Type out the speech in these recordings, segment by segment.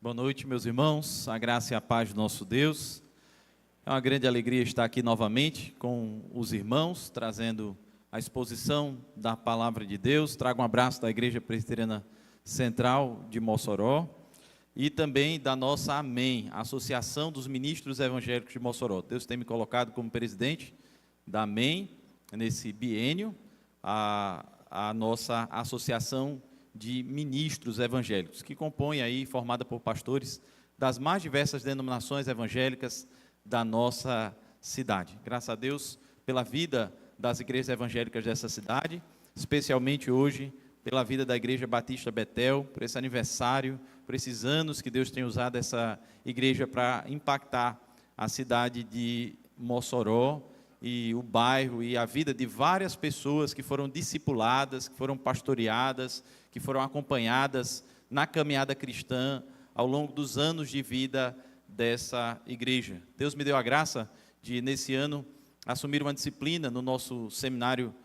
Boa noite, meus irmãos, a graça e a paz do nosso Deus. É uma grande alegria estar aqui novamente com os irmãos, trazendo a exposição da Palavra de Deus. Trago um abraço da Igreja Presbiteriana Central de Mossoró e também da nossa AMEM, Associação dos Ministros Evangélicos de Mossoró. Deus tem me colocado como presidente da AMEM nesse biênio, a nossa associação de ministros evangélicos, que compõe aí, formada por pastores das mais diversas denominações evangélicas da nossa cidade. Graças a Deus pela vida das igrejas evangélicas dessa cidade, especialmente hoje pela vida da Igreja Batista Betel, por esse aniversário, por esses anos que Deus tem usado essa igreja para impactar a cidade de Mossoró e o bairro e a vida de várias pessoas que foram discipuladas, que foram pastoreadas, que foram acompanhadas na caminhada cristã ao longo dos anos de vida dessa igreja. Deus me deu a graça de, nesse ano, assumir uma disciplina no nosso seminário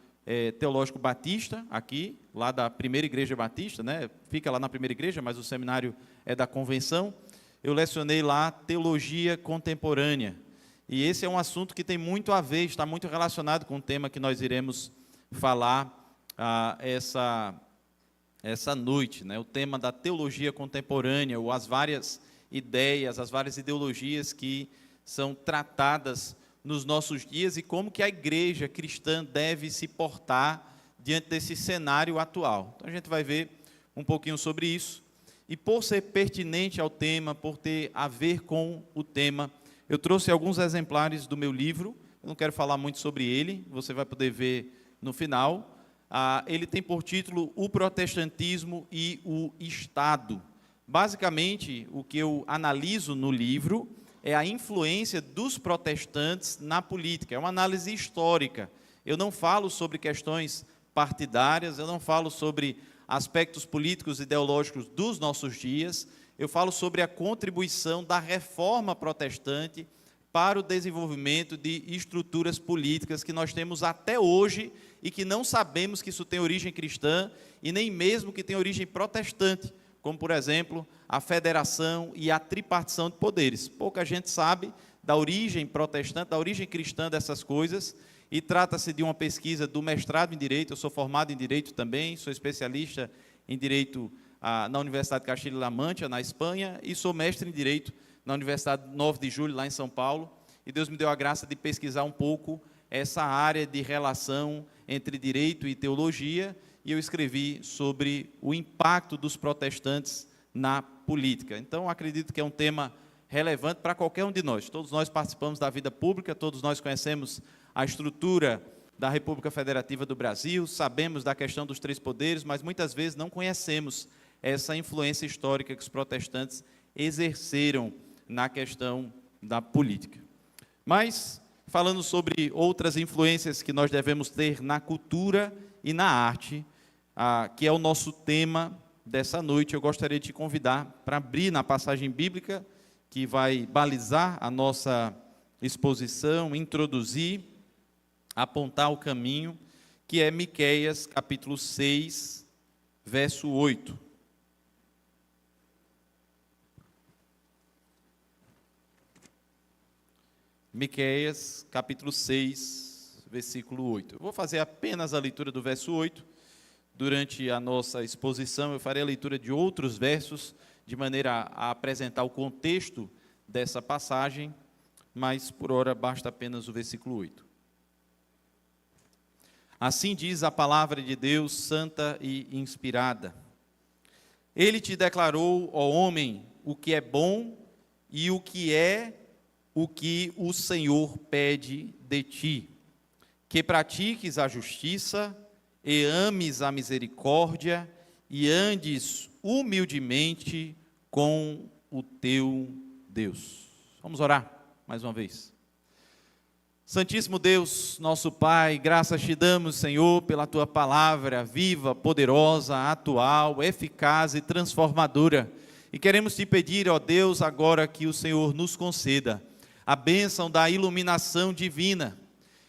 teológico batista, aqui, lá da primeira igreja batista, né? Fica lá na primeira igreja, mas o seminário é da convenção. Eu lecionei lá teologia contemporânea. E esse é um assunto que tem muito a ver, está muito relacionado com o tema que nós iremos falar essa noite, né? O tema da teologia contemporânea, ou as várias ideias, as várias ideologias que são tratadas nos nossos dias e como que a igreja cristã deve se portar diante desse cenário atual. Então a gente vai ver um pouquinho sobre isso. E por ser pertinente ao tema, por ter a ver com o tema, eu trouxe alguns exemplares do meu livro. Eu não quero falar muito sobre ele, você vai poder ver no final. Ele tem por título O Protestantismo e o Estado. Basicamente, o que eu analiso no livro é a influência dos protestantes na política. É uma análise histórica. Eu não falo sobre questões partidárias, eu não falo sobre aspectos políticos e ideológicos dos nossos dias. Eu falo sobre a contribuição da reforma protestante para o desenvolvimento de estruturas políticas que nós temos até hoje e que não sabemos que isso tem origem cristã e nem mesmo que tem origem protestante, como, por exemplo, a federação e a tripartição de poderes. Pouca gente sabe da origem protestante, da origem cristã dessas coisas, e trata-se de uma pesquisa do mestrado em Direito. Eu sou formado em Direito também, sou especialista em Direito na Universidade de Castilla-La Mancha, na Espanha, e sou mestre em Direito na Universidade 9 de Julho, lá em São Paulo, e Deus me deu a graça de pesquisar um pouco essa área de relação entre direito e teologia, e eu escrevi sobre o impacto dos protestantes na política. Então, acredito que é um tema relevante para qualquer um de nós. Todos nós participamos da vida pública, todos nós conhecemos a estrutura da República Federativa do Brasil, sabemos da questão dos três poderes, mas muitas vezes não conhecemos essa influência histórica que os protestantes exerceram na questão da política. Mas, falando sobre outras influências que nós devemos ter na cultura e na arte, que é o nosso tema dessa noite, eu gostaria de te convidar para abrir na passagem bíblica que vai balizar a nossa exposição, introduzir, apontar o caminho, que é Miqueias, capítulo 6, verso 8. Miqueias, capítulo 6, versículo 8. Eu vou fazer apenas a leitura do verso 8. Durante a nossa exposição, eu farei a leitura de outros versos, de maneira a apresentar o contexto dessa passagem, mas por hora basta apenas o versículo 8. Assim diz a palavra de Deus, santa e inspirada. Ele te declarou, ó homem, o que é bom e o que o Senhor pede de ti, que pratiques a justiça e ames a misericórdia e andes humildemente com o teu Deus. Vamos orar mais uma vez. Santíssimo Deus, nosso Pai, graças te damos, Senhor, pela tua palavra viva, poderosa, atual, eficaz e transformadora. E queremos te pedir, ó Deus, agora que o Senhor nos conceda a bênção da iluminação divina,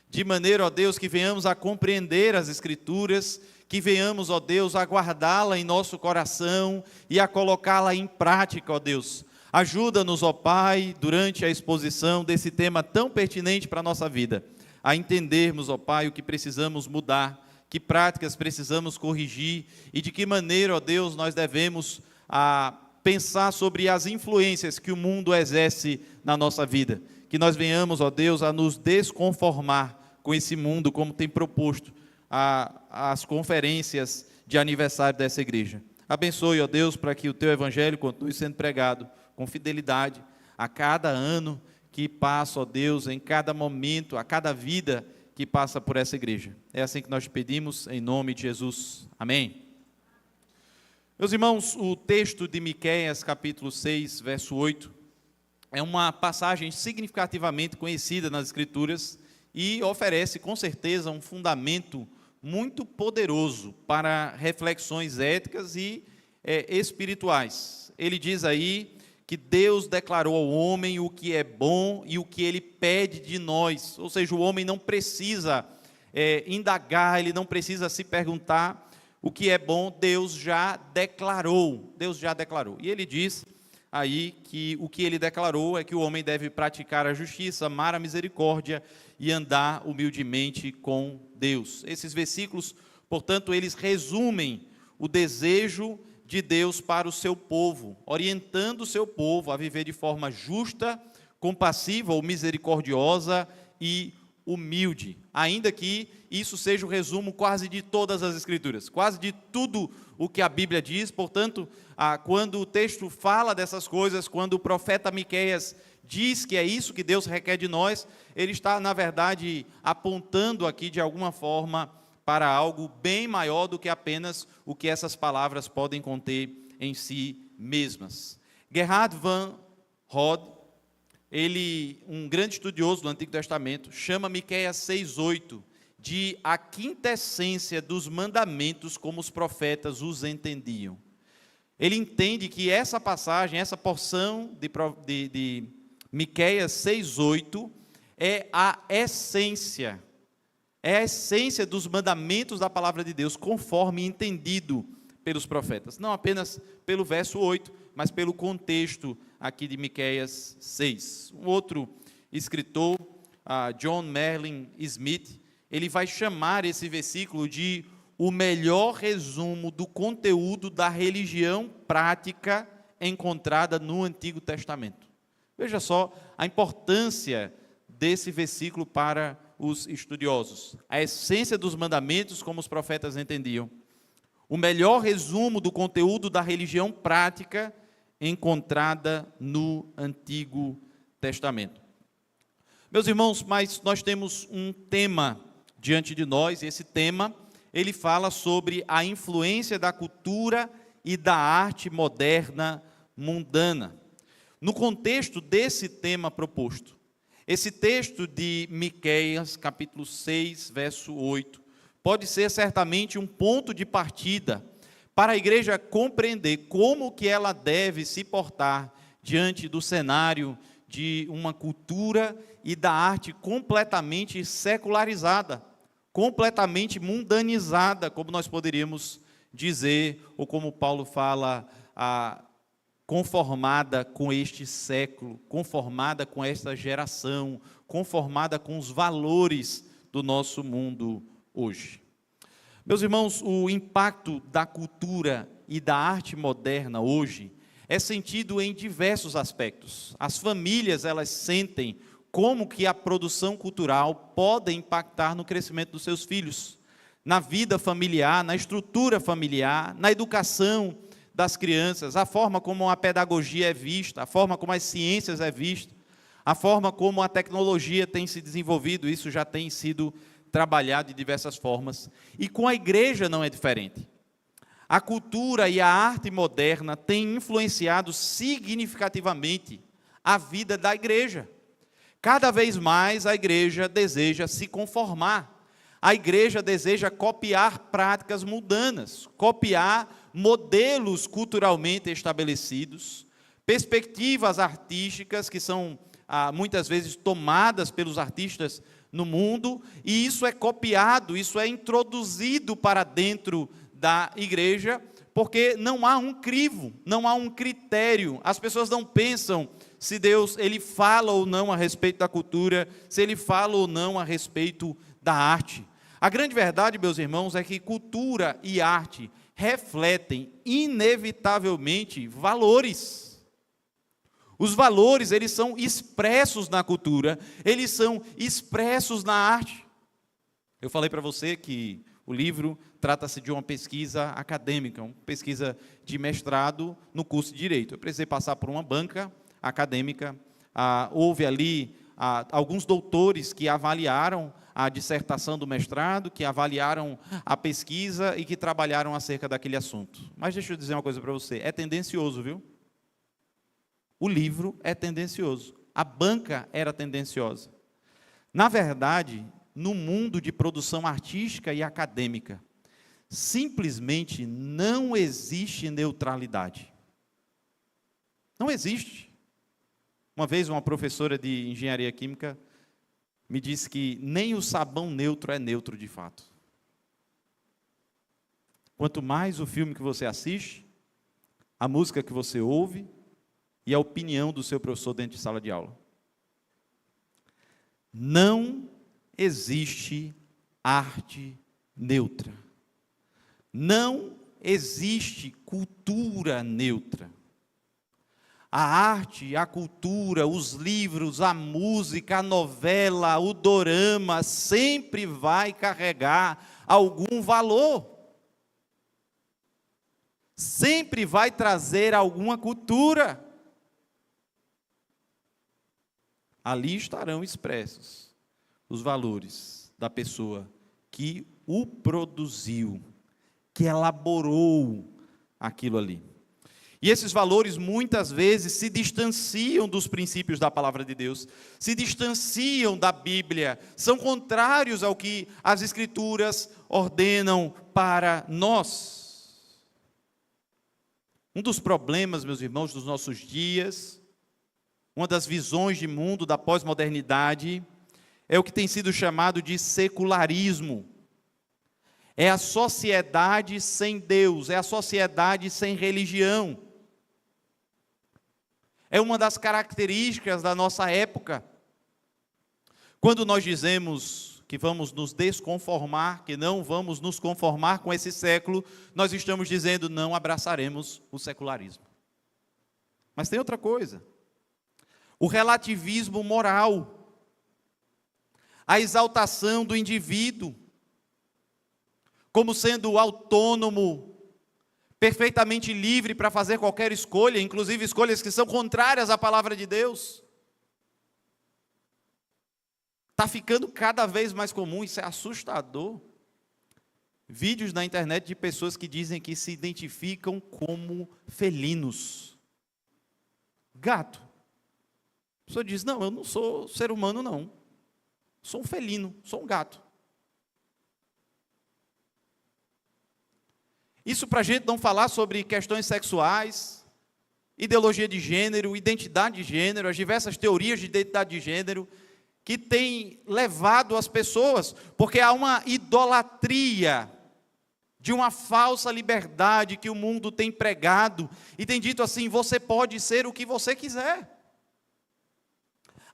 de maneira, ó Deus, que venhamos a compreender as Escrituras, que venhamos, ó Deus, a guardá-la em nosso coração e a colocá-la em prática, ó Deus. Ajuda-nos, ó Pai, durante a exposição desse tema tão pertinente para a nossa vida, a entendermos, ó Pai, o que precisamos mudar, que práticas precisamos corrigir e de que maneira, ó Deus, nós devemos pensar sobre as influências que o mundo exerce na nossa vida. Que nós venhamos, ó Deus, a nos desconformar com esse mundo, como tem proposto as conferências de aniversário dessa igreja. Abençoe, ó Deus, para que o Teu Evangelho continue sendo pregado com fidelidade a cada ano que passa, ó Deus, em cada momento, a cada vida que passa por essa igreja. É assim que nós te pedimos, em nome de Jesus. Amém. Meus irmãos, o texto de Miqueias, capítulo 6, verso 8, é uma passagem significativamente conhecida nas Escrituras e oferece, com certeza, um fundamento muito poderoso para reflexões éticas e espirituais. Ele diz aí que Deus declarou ao homem o que é bom e o que ele pede de nós. Ou seja, o homem não precisa indagar, ele não precisa se perguntar o que é bom, Deus já declarou. Deus já declarou. E ele diz aí que o que ele declarou é que o homem deve praticar a justiça, amar a misericórdia e andar humildemente com Deus. Esses versículos, portanto, eles resumem o desejo de Deus para o seu povo, orientando o seu povo a viver de forma justa, compassiva ou misericordiosa e humilde, ainda que isso seja o resumo quase de todas as Escrituras, quase de tudo o que a Bíblia diz. Portanto, quando o texto fala dessas coisas, quando o profeta Miqueias diz que é isso que Deus requer de nós, ele está, na verdade, apontando aqui de alguma forma para algo bem maior do que apenas o que essas palavras podem conter em si mesmas. Gerhard van Rode, ele, um grande estudioso do Antigo Testamento, chama Miqueias 6:8 de a quintessência dos mandamentos como os profetas os entendiam. Ele entende que essa passagem, essa porção de Miqueias 6:8 é a essência dos mandamentos da palavra de Deus, conforme entendido pelos profetas. Não apenas pelo verso 8, mas pelo contexto aqui de Miqueias 6. Um outro escritor, John Merlin Smith, ele vai chamar esse versículo de o melhor resumo do conteúdo da religião prática encontrada no Antigo Testamento. Veja só a importância desse versículo para os estudiosos. A essência dos mandamentos, como os profetas entendiam. O melhor resumo do conteúdo da religião prática encontrada no Antigo Testamento. Meus irmãos, mas nós temos um tema diante de nós, e esse tema, ele fala sobre a influência da cultura e da arte moderna mundana. No contexto desse tema proposto, esse texto de Miqueias, capítulo 6, verso 8, pode ser certamente um ponto de partida para a igreja compreender como que ela deve se portar diante do cenário de uma cultura e da arte completamente secularizada, completamente mundanizada, como nós poderíamos dizer, ou como Paulo fala, conformada com este século, conformada com esta geração, conformada com os valores do nosso mundo hoje. Meus irmãos, o impacto da cultura e da arte moderna hoje é sentido em diversos aspectos. As famílias, elas sentem como que a produção cultural pode impactar no crescimento dos seus filhos, na vida familiar, na estrutura familiar, na educação das crianças, a forma como a pedagogia é vista, a forma como as ciências é vista, a forma como a tecnologia tem se desenvolvido, isso já tem sido trabalhado de diversas formas, e com a igreja não é diferente. A cultura e a arte moderna têm influenciado significativamente a vida da igreja. Cada vez mais a igreja deseja se conformar, a igreja deseja copiar práticas mundanas, copiar modelos culturalmente estabelecidos, perspectivas artísticas que são muitas vezes tomadas pelos artistas no mundo, e isso é copiado, isso é introduzido para dentro da igreja, porque não há um crivo, não há um critério. As pessoas não pensam se Deus ele fala ou não a respeito da cultura, se ele fala ou não a respeito da arte. A grande verdade, meus irmãos, é que cultura e arte refletem inevitavelmente valores. Os valores, eles são expressos na cultura, eles são expressos na arte. Eu falei para você que o livro trata-se de uma pesquisa acadêmica, uma pesquisa de mestrado no curso de Direito. Eu precisei passar por uma banca acadêmica, houve ali alguns doutores que avaliaram a dissertação do mestrado, que avaliaram a pesquisa e que trabalharam acerca daquele assunto. Mas deixa eu dizer uma coisa para você, é tendencioso, viu? O livro é tendencioso, a banca era tendenciosa. Na verdade, no mundo de produção artística e acadêmica, simplesmente não existe neutralidade. Não existe. Uma vez uma professora de engenharia química me disse que nem o sabão neutro é neutro de fato. Quanto mais o filme que você assiste, a música que você ouve e a opinião do seu professor dentro de sala de aula. Não existe arte neutra. Não existe cultura neutra. A arte, a cultura, os livros, a música, a novela, o dorama, sempre vai carregar algum valor. Sempre vai trazer alguma cultura. Ali estarão expressos os valores da pessoa que o produziu, que elaborou aquilo ali. E esses valores muitas vezes se distanciam dos princípios da palavra de Deus, se distanciam da Bíblia, são contrários ao que as Escrituras ordenam para nós. Um dos problemas, meus irmãos, dos nossos dias, uma das visões de mundo da pós-modernidade, é o que tem sido chamado de secularismo. É a sociedade sem Deus, é a sociedade sem religião. É uma das características da nossa época. Quando nós dizemos que vamos nos desconformar, que não vamos nos conformar com esse século, nós estamos dizendo não abraçaremos o secularismo. Mas tem outra coisa. O relativismo moral, a exaltação do indivíduo, como sendo autônomo, perfeitamente livre para fazer qualquer escolha, inclusive escolhas que são contrárias à palavra de Deus. Está ficando cada vez mais comum, isso é assustador. Vídeos na internet de pessoas que dizem que se identificam como felinos. Gato. A pessoa diz, não, eu não sou ser humano não. Sou um felino, sou um gato. Isso para a gente não falar sobre questões sexuais, ideologia de gênero, identidade de gênero, as diversas teorias de identidade de gênero, que têm levado as pessoas, porque há uma idolatria de uma falsa liberdade que o mundo tem pregado, e tem dito assim, você pode ser o que você quiser.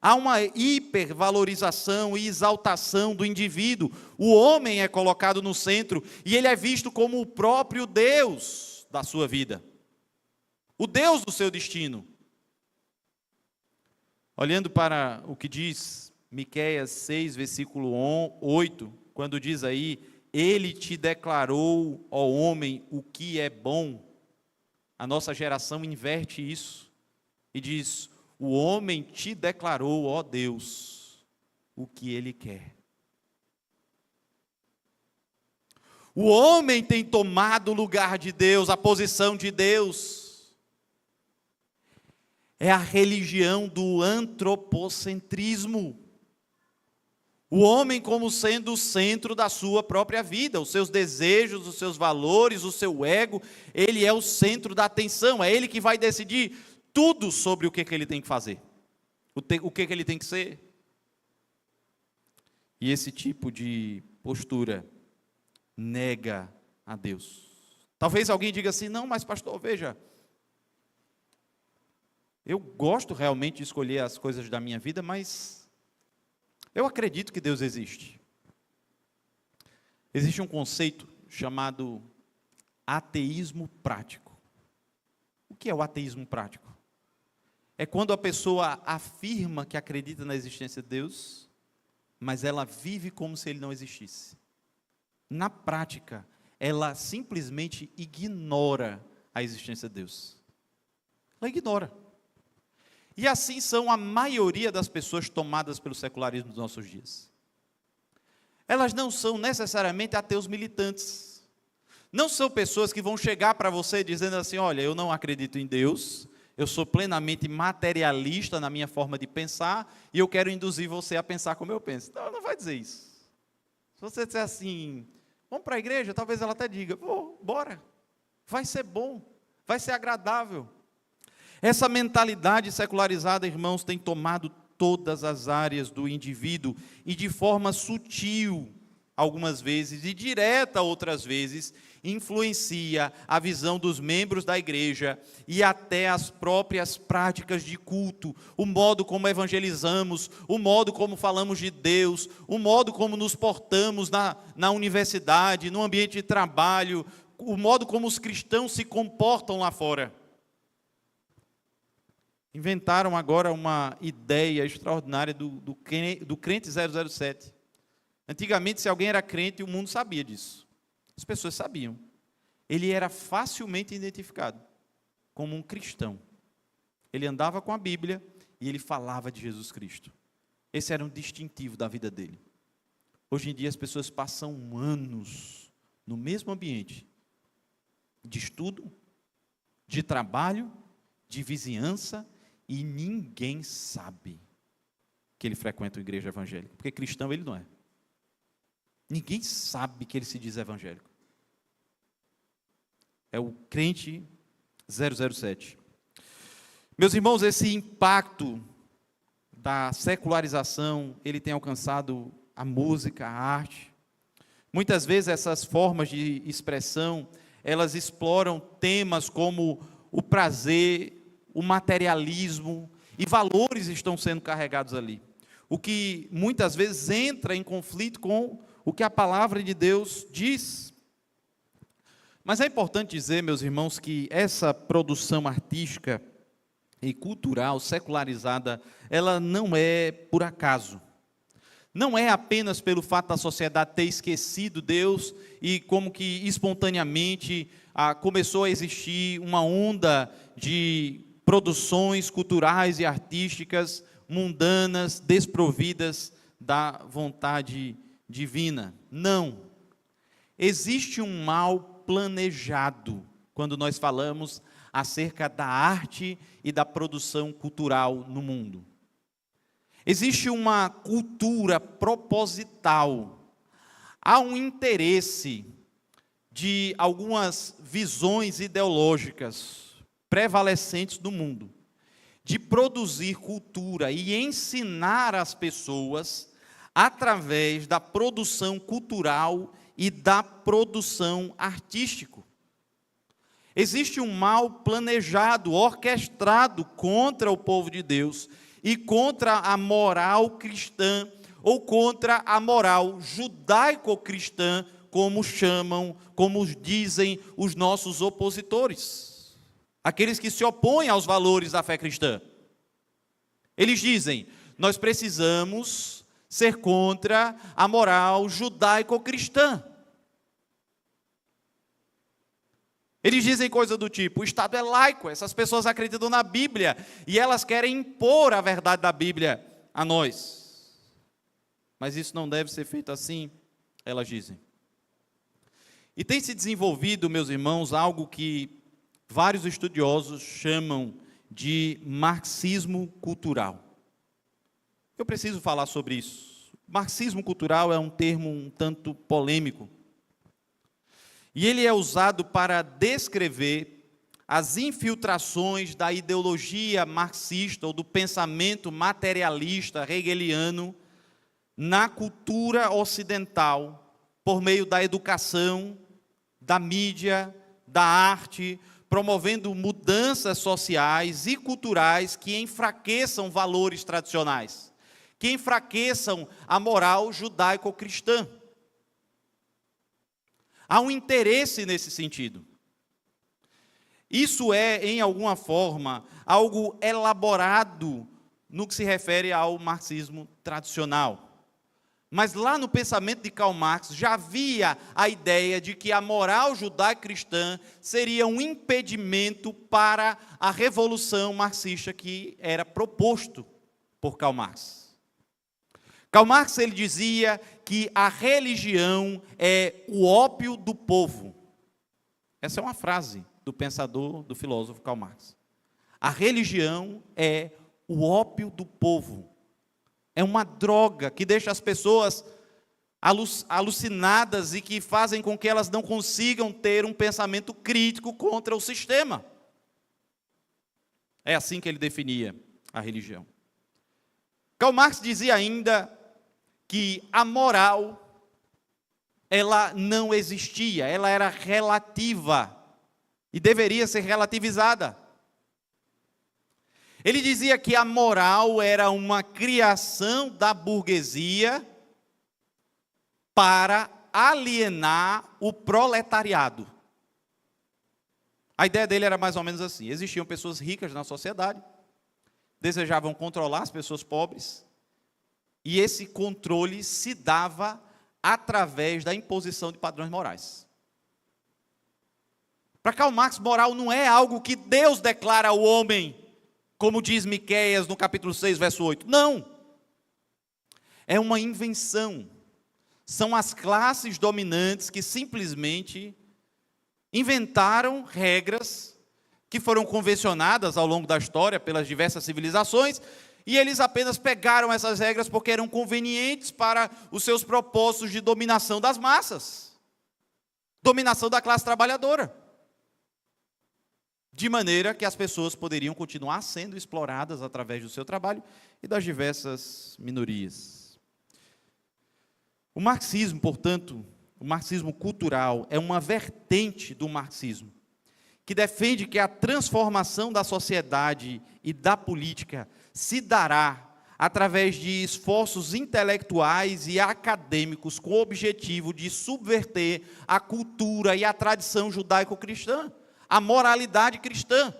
Há uma hipervalorização e exaltação do indivíduo. O homem é colocado no centro e ele é visto como o próprio Deus da sua vida. O Deus do seu destino. Olhando para o que diz Miqueias 6, versículo 8, quando diz aí, ele te declarou, ó homem, o que é bom. A nossa geração inverte isso e diz, o homem te declarou, ó Deus, o que ele quer. O homem tem tomado o lugar de Deus, a posição de Deus. É a religião do antropocentrismo. O homem como sendo o centro da sua própria vida, os seus desejos, os seus valores, o seu ego, ele é o centro da atenção, é ele que vai decidir tudo sobre o que ele tem que fazer, o que ele tem que ser. E esse tipo de postura nega a Deus. Talvez alguém diga assim: não, mas pastor, veja, eu gosto realmente de escolher as coisas da minha vida, mas eu acredito que Deus existe. Existe um conceito chamado ateísmo prático. O que é o ateísmo prático? É quando a pessoa afirma que acredita na existência de Deus, mas ela vive como se ele não existisse. Na prática, ela simplesmente ignora a existência de Deus. Ela ignora. E assim são a maioria das pessoas tomadas pelo secularismo dos nossos dias. Elas não são necessariamente ateus militantes. Não são pessoas que vão chegar para você dizendo assim: olha, eu não acredito em Deus, eu sou plenamente materialista na minha forma de pensar e eu quero induzir você a pensar como eu penso. Não, ela não vai dizer isso. Se você disser assim: vamos para a igreja, talvez ela até diga: bora, vai ser bom, vai ser agradável. Essa mentalidade secularizada, irmãos, tem tomado todas as áreas do indivíduo e de forma sutil, algumas vezes, e direta outras vezes, influencia a visão dos membros da igreja e até as próprias práticas de culto, o modo como evangelizamos, o modo como falamos de Deus, o modo como nos portamos na universidade, no ambiente de trabalho, o modo como os cristãos se comportam lá fora. Inventaram agora uma ideia extraordinária do crente 007. Antigamente, se alguém era crente, o mundo sabia disso. As pessoas sabiam. Ele era facilmente identificado como um cristão. Ele andava com a Bíblia e ele falava de Jesus Cristo. Esse era um distintivo da vida dele. Hoje em dia, as pessoas passam anos no mesmo ambiente de estudo, de trabalho, de vizinhança, e ninguém sabe que ele frequenta uma igreja evangélica, porque cristão ele não é. Ninguém sabe que ele se diz evangélico. É o crente 007. Meus irmãos, esse impacto da secularização, ele tem alcançado a música, a arte. Muitas vezes essas formas de expressão, elas exploram temas como o prazer, o materialismo, e valores estão sendo carregados ali. O que muitas vezes entra em conflito com o que a palavra de Deus diz. Mas é importante dizer, meus irmãos, que essa produção artística e cultural secularizada, ela não é por acaso. Não é apenas pelo fato da sociedade ter esquecido Deus e como que espontaneamente começou a existir uma onda de produções culturais e artísticas mundanas, desprovidas da vontade divina. Não. Existe um mal planejado quando nós falamos acerca da arte e da produção cultural no mundo. Existe uma cultura proposital. Há um interesse de algumas visões ideológicas prevalecentes do mundo, de produzir cultura e ensinar as pessoas através da produção cultural e da produção artística. Existe um mal planejado, orquestrado contra o povo de Deus e contra a moral cristã, ou contra a moral judaico-cristã, como chamam, como dizem os nossos opositores. Aqueles que se opõem aos valores da fé cristã. Eles dizem: nós precisamos ser contra a moral judaico-cristã. Eles dizem coisa do tipo: o Estado é laico, essas pessoas acreditam na Bíblia e elas querem impor a verdade da Bíblia a nós. Mas isso não deve ser feito assim, elas dizem. E tem se desenvolvido, meus irmãos, algo que vários estudiosos chamam de marxismo cultural. Eu preciso falar sobre isso. Marxismo cultural é um termo um tanto polêmico. E ele é usado para descrever as infiltrações da ideologia marxista ou do pensamento materialista hegeliano na cultura ocidental, por meio da educação, da mídia, da arte, promovendo mudanças sociais e culturais que enfraqueçam valores tradicionais, que enfraqueçam a moral judaico-cristã. Há um interesse nesse sentido. Isso é, em alguma forma, algo elaborado no que se refere ao marxismo tradicional. Mas lá no pensamento de Karl Marx já havia a ideia de que a moral judaico-cristã seria um impedimento para a revolução marxista que era proposto por Karl Marx. Karl Marx ele dizia que a religião é o ópio do povo. Essa é uma frase do pensador, do filósofo Karl Marx. A religião é o ópio do povo. É uma droga que deixa as pessoas alucinadas e que fazem com que elas não consigam ter um pensamento crítico contra o sistema. É assim que ele definia a religião. Karl Marx dizia ainda que a moral, ela não existia, ela era relativa e deveria ser relativizada. Ele dizia que a moral era uma criação da burguesia para alienar o proletariado. A ideia dele era mais ou menos assim: existiam pessoas ricas na sociedade, desejavam controlar as pessoas pobres, e esse controle se dava através da imposição de padrões morais. Para Karl Marx, moral não é algo que Deus declara ao homem, como diz Miqueias no capítulo 6, verso 8. Não. É uma invenção. São as classes dominantes que simplesmente inventaram regras que foram convencionadas ao longo da história pelas diversas civilizações, e eles apenas pegaram essas regras porque eram convenientes para os seus propósitos de dominação das massas, dominação da classe trabalhadora. De maneira que as pessoas poderiam continuar sendo exploradas através do seu trabalho e das diversas minorias. O marxismo, portanto, o marxismo cultural, é uma vertente do marxismo que defende que a transformação da sociedade e da política se dará através de esforços intelectuais e acadêmicos com o objetivo de subverter a cultura e a tradição judaico-cristã, a moralidade cristã.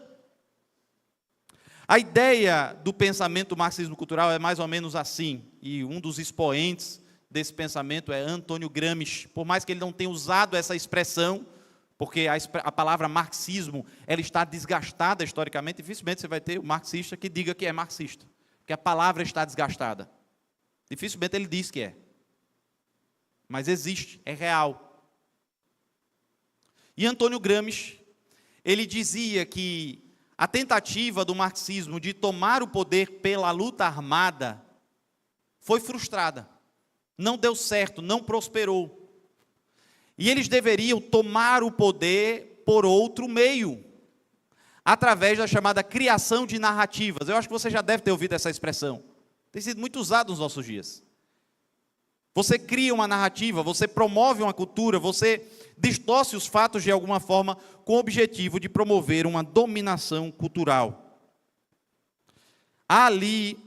A ideia do pensamento marxismo cultural é mais ou menos assim, e um dos expoentes desse pensamento é Antônio Gramsci. Por mais que ele não tenha usado essa expressão, porque a palavra marxismo ela está desgastada historicamente, dificilmente você vai ter um marxista que diga que é marxista, porque a palavra está desgastada. Dificilmente ele diz que é. Mas existe, é real. E Antônio Gramsci, ele dizia que a tentativa do marxismo de tomar o poder pela luta armada foi frustrada, não deu certo, não prosperou. E eles deveriam tomar o poder por outro meio, através da chamada criação de narrativas. Eu acho que você já deve ter ouvido essa expressão. Tem sido muito usada nos nossos dias. Você cria uma narrativa, você promove uma cultura, você distorce os fatos de alguma forma com o objetivo de promover uma dominação cultural. Há ali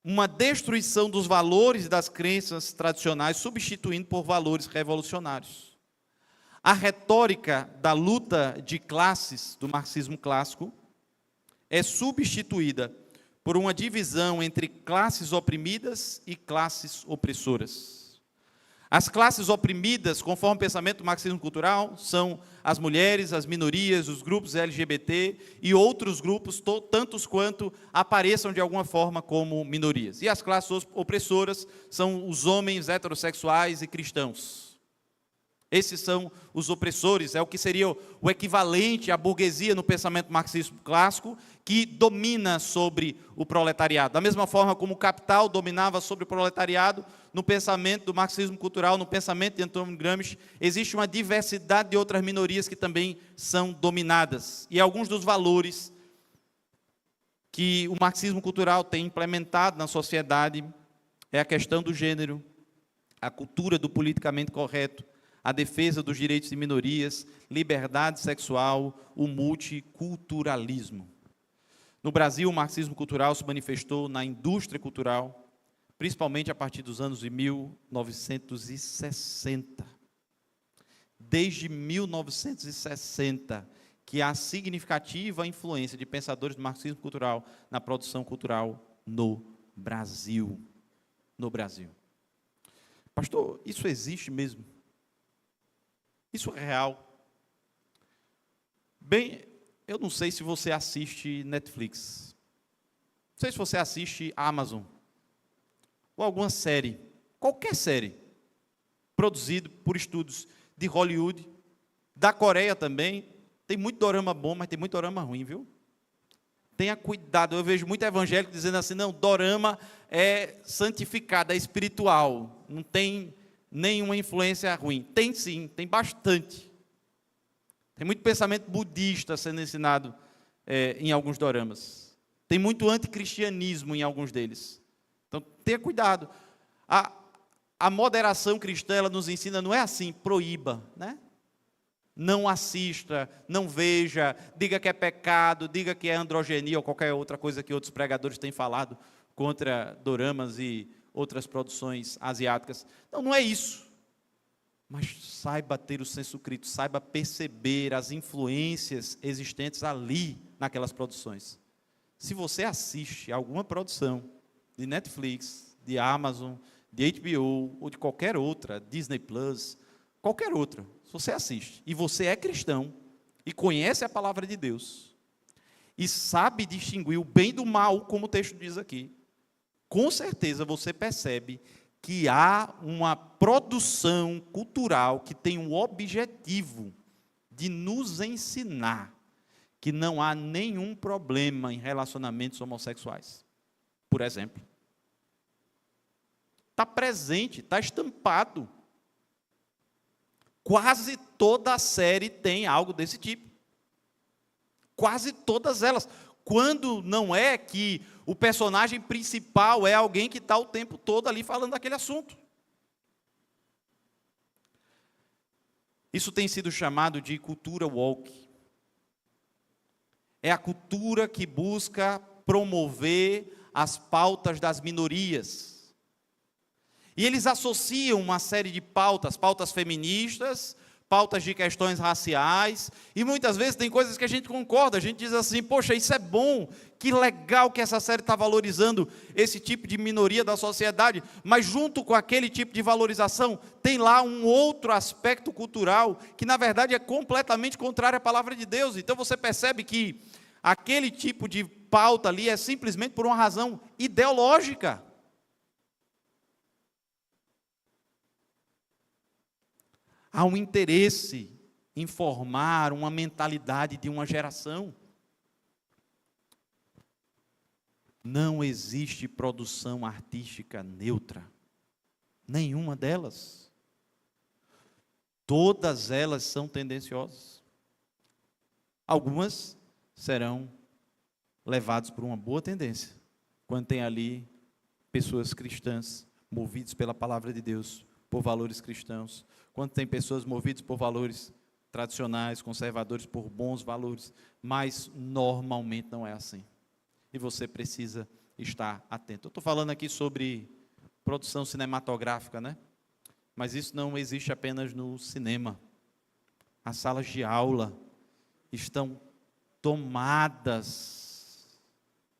uma destruição dos valores e das crenças tradicionais, substituindo por valores revolucionários. A retórica da luta de classes do marxismo clássico é substituída por uma divisão entre classes oprimidas e classes opressoras. As classes oprimidas, conforme o pensamento do marxismo cultural, são as mulheres, as minorias, os grupos LGBT e outros grupos, tantos quanto apareçam de alguma forma como minorias. E as classes opressoras são os homens heterossexuais e cristãos. Esses são os opressores, é o que seria o equivalente à burguesia no pensamento marxismo clássico, que domina sobre o proletariado. Da mesma forma como o capital dominava sobre o proletariado, no pensamento do marxismo cultural, no pensamento de Antônio Gramsci, existe uma diversidade de outras minorias que também são dominadas. E alguns dos valores que o marxismo cultural tem implementado na sociedade é a questão do gênero, a cultura do politicamente correto, a defesa dos direitos de minorias, liberdade sexual, o multiculturalismo. No Brasil, o marxismo cultural se manifestou na indústria cultural, principalmente a partir dos anos de 1960. Desde 1960, que há significativa influência de pensadores do marxismo cultural na produção cultural no Brasil. No Brasil. Pastor, isso existe mesmo? Isso é real? Bem, eu não sei se você assiste Netflix. Não sei se você assiste Amazon. Ou alguma série. Qualquer série. Produzido por estúdios de Hollywood. Da Coreia também. Tem muito dorama bom, mas tem muito dorama ruim, viu? Tenha cuidado. Eu vejo muito evangélico dizendo assim, não, dorama é santificado, é espiritual. Não tem nenhuma influência ruim. Tem sim, tem bastante. Tem muito pensamento budista sendo ensinado em alguns doramas. Tem muito anticristianismo em alguns deles. Então, tenha cuidado. A moderação cristã, ela nos ensina, não é assim, proíba, né? Não assista, não veja, diga que é pecado, diga que é androgenia ou qualquer outra coisa que outros pregadores têm falado contra doramas e outras produções asiáticas. Não, não é isso. Mas saiba ter o senso crítico, saiba perceber as influências existentes ali naquelas produções. Se você assiste alguma produção de Netflix, de Amazon, de HBO ou de qualquer outra, Disney Plus, qualquer outra, se você assiste e você é cristão e conhece a palavra de Deus e sabe distinguir o bem do mal, como o texto diz aqui, com certeza você percebe que há uma produção cultural que tem o objetivo de nos ensinar que não há nenhum problema em relacionamentos homossexuais. Por exemplo. Está presente, está estampado. Quase toda a série tem algo desse tipo. Quase todas elas. Quando não é que o personagem principal é alguém que está o tempo todo ali falando daquele assunto. Isso tem sido chamado de cultura woke. É a cultura que busca promover as pautas das minorias. E eles associam uma série de pautas, pautas feministas, pautas de questões raciais, e muitas vezes tem coisas que a gente concorda, a gente diz assim, poxa, isso é bom, que legal que essa série está valorizando esse tipo de minoria da sociedade, mas junto com aquele tipo de valorização, tem lá um outro aspecto cultural, que na verdade é completamente contrário à palavra de Deus. Então você percebe que aquele tipo de pauta ali é simplesmente por uma razão ideológica. Há um interesse em formar uma mentalidade de uma geração. Não existe produção artística neutra. Nenhuma delas. Todas elas são tendenciosas. Algumas serão levadas por uma boa tendência, quando tem ali pessoas cristãs, movidas pela palavra de Deus, por valores cristãos, quando tem pessoas movidas por valores tradicionais, conservadores, por bons valores, mas normalmente não é assim. E você precisa estar atento. Eu estou falando aqui sobre produção cinematográfica, né? Mas isso não existe apenas no cinema. As salas de aula estão tomadas,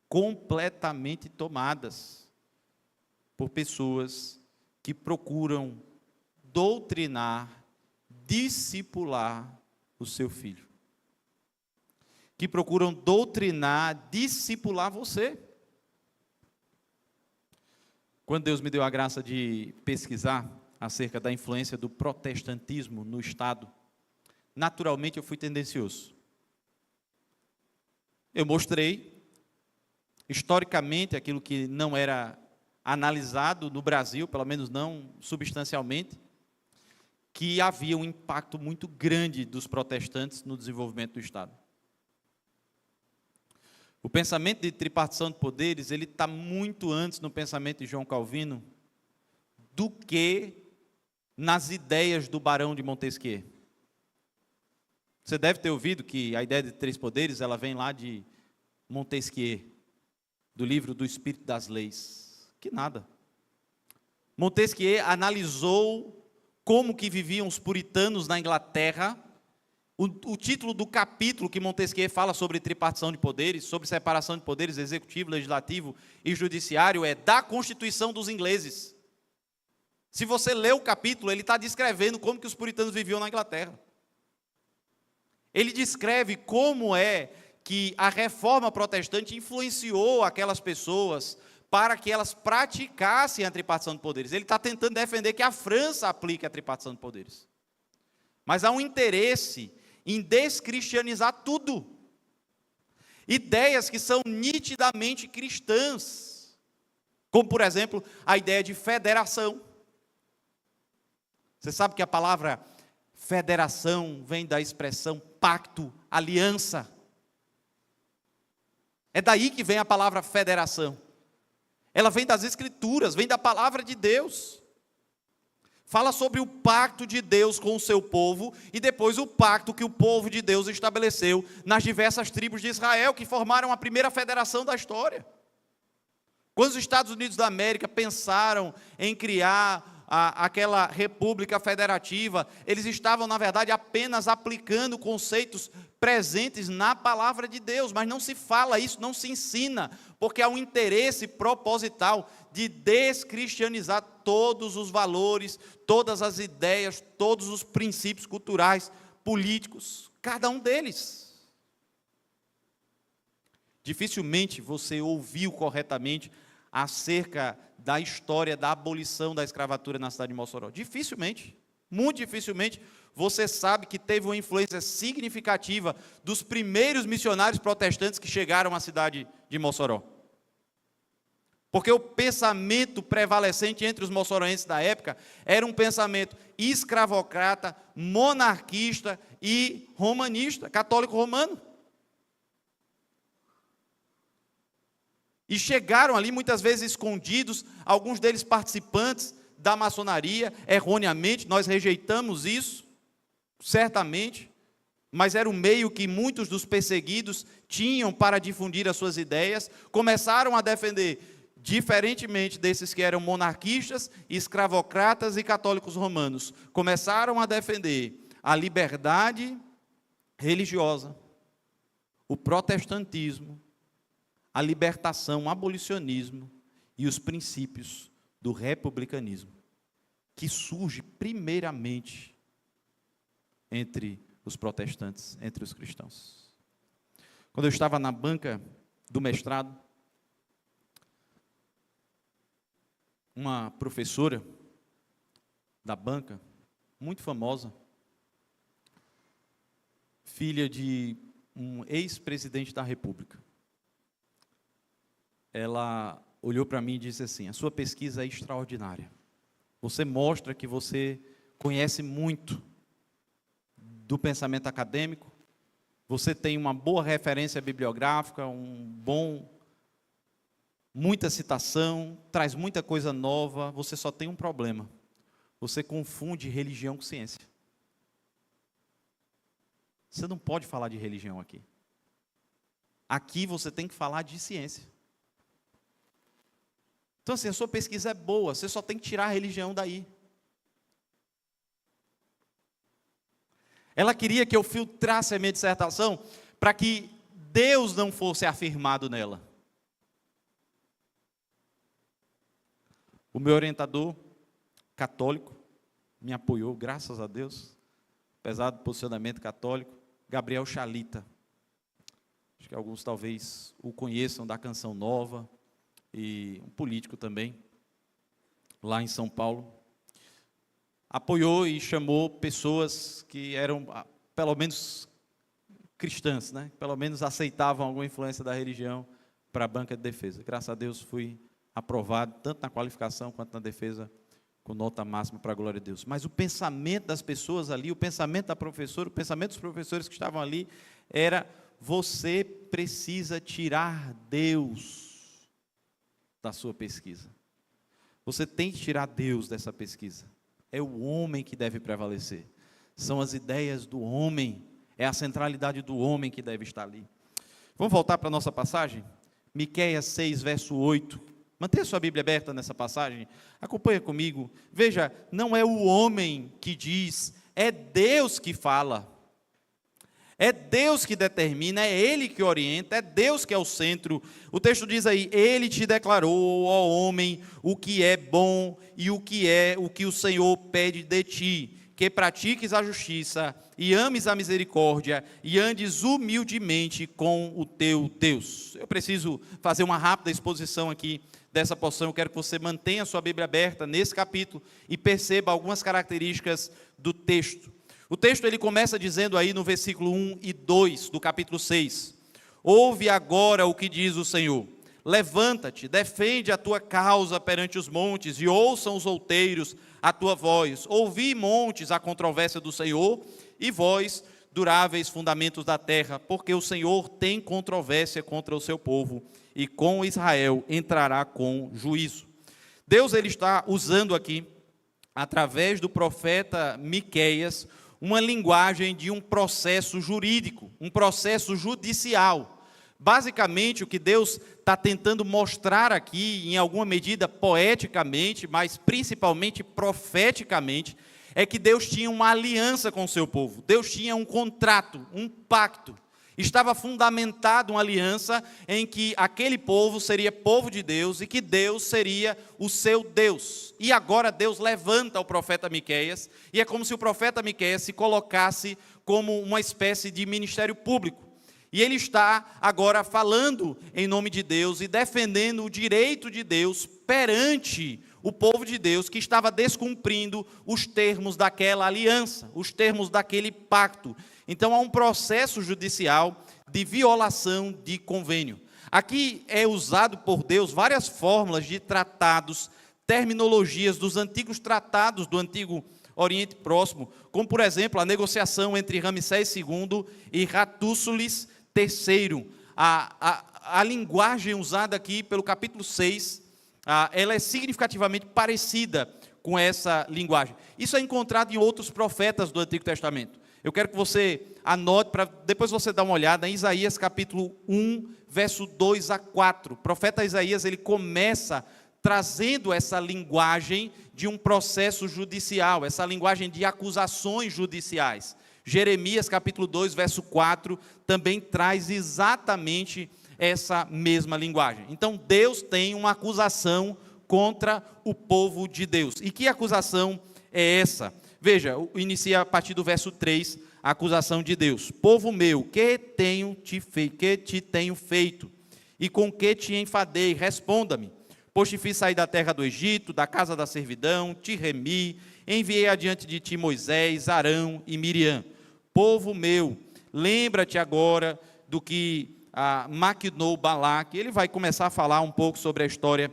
completamente tomadas, por pessoas que procuram doutrinar, discipular o seu filho. Que procuram doutrinar, discipular você. Quando Deus me deu a graça de pesquisar acerca da influência do protestantismo no Estado, naturalmente eu fui tendencioso. Eu mostrei, historicamente, aquilo que não era analisado no Brasil, pelo menos não substancialmente, que havia um impacto muito grande dos protestantes no desenvolvimento do Estado. O pensamento de tripartição de poderes, ele está muito antes no pensamento de João Calvino do que nas ideias do Barão de Montesquieu. Você deve ter ouvido que a ideia de 3 poderes, ela vem lá de Montesquieu, do livro do Espírito das Leis. Que nada. Montesquieu analisou como que viviam os puritanos na Inglaterra. O título do capítulo que Montesquieu fala sobre tripartição de poderes, sobre separação de poderes executivo, legislativo e judiciário, é da Constituição dos ingleses. Se você lê o capítulo, ele está descrevendo como que os puritanos viviam na Inglaterra. Ele descreve como é que a reforma protestante influenciou aquelas pessoas para que elas praticassem a tripartição de poderes. Ele está tentando defender que a França aplique a tripartição de poderes. Mas há um interesse em descristianizar tudo. Ideias que são nitidamente cristãs. Como, por exemplo, a ideia de federação. Você sabe que a palavra federação vem da expressão pacto, aliança. É daí que vem a palavra federação. Ela vem das Escrituras, vem da palavra de Deus. Fala sobre o pacto de Deus com o seu povo e depois o pacto que o povo de Deus estabeleceu nas diversas tribos de Israel, que formaram a primeira federação da história. Quando os Estados Unidos da América pensaram em criar aquela república federativa, eles estavam, na verdade, apenas aplicando conceitos presentes na palavra de Deus, mas não se fala isso, não se ensina, porque há um interesse proposital de descristianizar todos os valores, todas as ideias, todos os princípios culturais, políticos, cada um deles. Dificilmente você ouviu corretamente acerca da história da abolição da escravatura na cidade de Mossoró. Dificilmente, muito dificilmente, você sabe que teve uma influência significativa dos primeiros missionários protestantes que chegaram à cidade de Mossoró. Porque o pensamento prevalecente entre os moçoroenses da época era um pensamento escravocrata, monarquista e romanista, católico romano. E chegaram ali muitas vezes escondidos, alguns deles participantes da maçonaria, erroneamente, nós rejeitamos isso, certamente, mas era o meio que muitos dos perseguidos tinham para difundir as suas ideias, começaram a defender, diferentemente desses que eram monarquistas, escravocratas e católicos romanos, começaram a defender a liberdade religiosa, o protestantismo, a libertação, o abolicionismo e os princípios do republicanismo, que surge primeiramente entre os protestantes, entre os cristãos. Quando eu estava na banca do mestrado, uma professora da banca, muito famosa, filha de um ex-presidente da República, ela olhou para mim e disse assim: a sua pesquisa é extraordinária. Você mostra que você conhece muito do pensamento acadêmico, você tem uma boa referência bibliográfica, muita citação, traz muita coisa nova, você só tem um problema. Você confunde religião com ciência. Você não pode falar de religião aqui. Aqui você tem que falar de ciência. Então, assim, a sua pesquisa é boa, você só tem que tirar a religião daí. Ela queria que eu filtrasse a minha dissertação para que Deus não fosse afirmado nela. O meu orientador católico me apoiou, graças a Deus, apesar do posicionamento católico, Gabriel Chalita. Acho que alguns talvez o conheçam da Canção Nova, e um político também, lá em São Paulo, apoiou e chamou pessoas que eram, pelo menos, cristãs, né? Pelo menos aceitavam alguma influência da religião para a banca de defesa. Graças a Deus fui aprovado, tanto na qualificação quanto na defesa, com nota máxima para a glória de Deus. Mas o pensamento das pessoas ali, o pensamento da professora, o pensamento dos professores que estavam ali, era: você precisa tirar Deus da sua pesquisa. Você tem que tirar Deus dessa pesquisa. É o homem que deve prevalecer. São as ideias do homem. É a centralidade do homem que deve estar ali. Vamos voltar para a nossa passagem? Miqueias 6, verso 8. Mantenha sua Bíblia aberta nessa passagem. Acompanha comigo. Veja, não é o homem que diz, é Deus que fala. É Deus que determina, é Ele que orienta, é Deus que é o centro. O texto diz aí, Ele te declarou, ó homem, o que é bom e o que o Senhor pede de ti, que pratiques a justiça e ames a misericórdia e andes humildemente com o teu Deus. Eu preciso fazer uma rápida exposição aqui dessa porção. Eu quero que você mantenha a sua Bíblia aberta nesse capítulo e perceba algumas características do texto. O texto ele começa dizendo aí no versículo 1 e 2 do capítulo 6. Ouve agora o que diz o Senhor. Levanta-te, defende a tua causa perante os montes e ouçam os outeiros a tua voz. Ouvi, montes, a controvérsia do Senhor e vós, duráveis fundamentos da terra, porque o Senhor tem controvérsia contra o seu povo e com Israel entrará com juízo. Deus ele está usando aqui, através do profeta Miqueias, uma linguagem de um processo jurídico, um processo judicial. Basicamente, o que Deus está tentando mostrar aqui, em alguma medida poeticamente, mas principalmente profeticamente, é que Deus tinha uma aliança com o seu povo. Deus tinha um contrato, um pacto. Estava fundamentado uma aliança em que aquele povo seria povo de Deus e que Deus seria o seu Deus. E agora Deus levanta o profeta Miqueias, e é como se o profeta Miqueias se colocasse como uma espécie de ministério público. E ele está agora falando em nome de Deus e defendendo o direito de Deus perante o povo de Deus que estava descumprindo os termos daquela aliança, os termos daquele pacto. Então há um processo judicial de violação de convênio. Aqui é usado por Deus várias fórmulas de tratados, terminologias dos antigos tratados do antigo Oriente Próximo, como por exemplo a negociação entre Ramsés II e Hattusilis III. A linguagem usada aqui pelo capítulo 6, ela é significativamente parecida com essa linguagem. Isso é encontrado em outros profetas do Antigo Testamento. Eu quero que você anote, para depois você dar uma olhada em Isaías capítulo 1, verso 2 a 4. O profeta Isaías, ele começa trazendo essa linguagem de um processo judicial, essa linguagem de acusações judiciais. Jeremias capítulo 2, verso 4, também traz exatamente essa mesma linguagem. Então, Deus tem uma acusação contra o povo de Deus. E que acusação é essa? Veja, inicia a partir do verso 3, a acusação de Deus. Povo meu, que te tenho feito? E com que te enfadei? Responda-me. Pois te fiz sair da terra do Egito, da casa da servidão, te remi, enviei adiante de ti Moisés, Arão e Miriam. Povo meu, lembra-te agora do que maquinou Balaque. Ele vai começar a falar um pouco sobre a história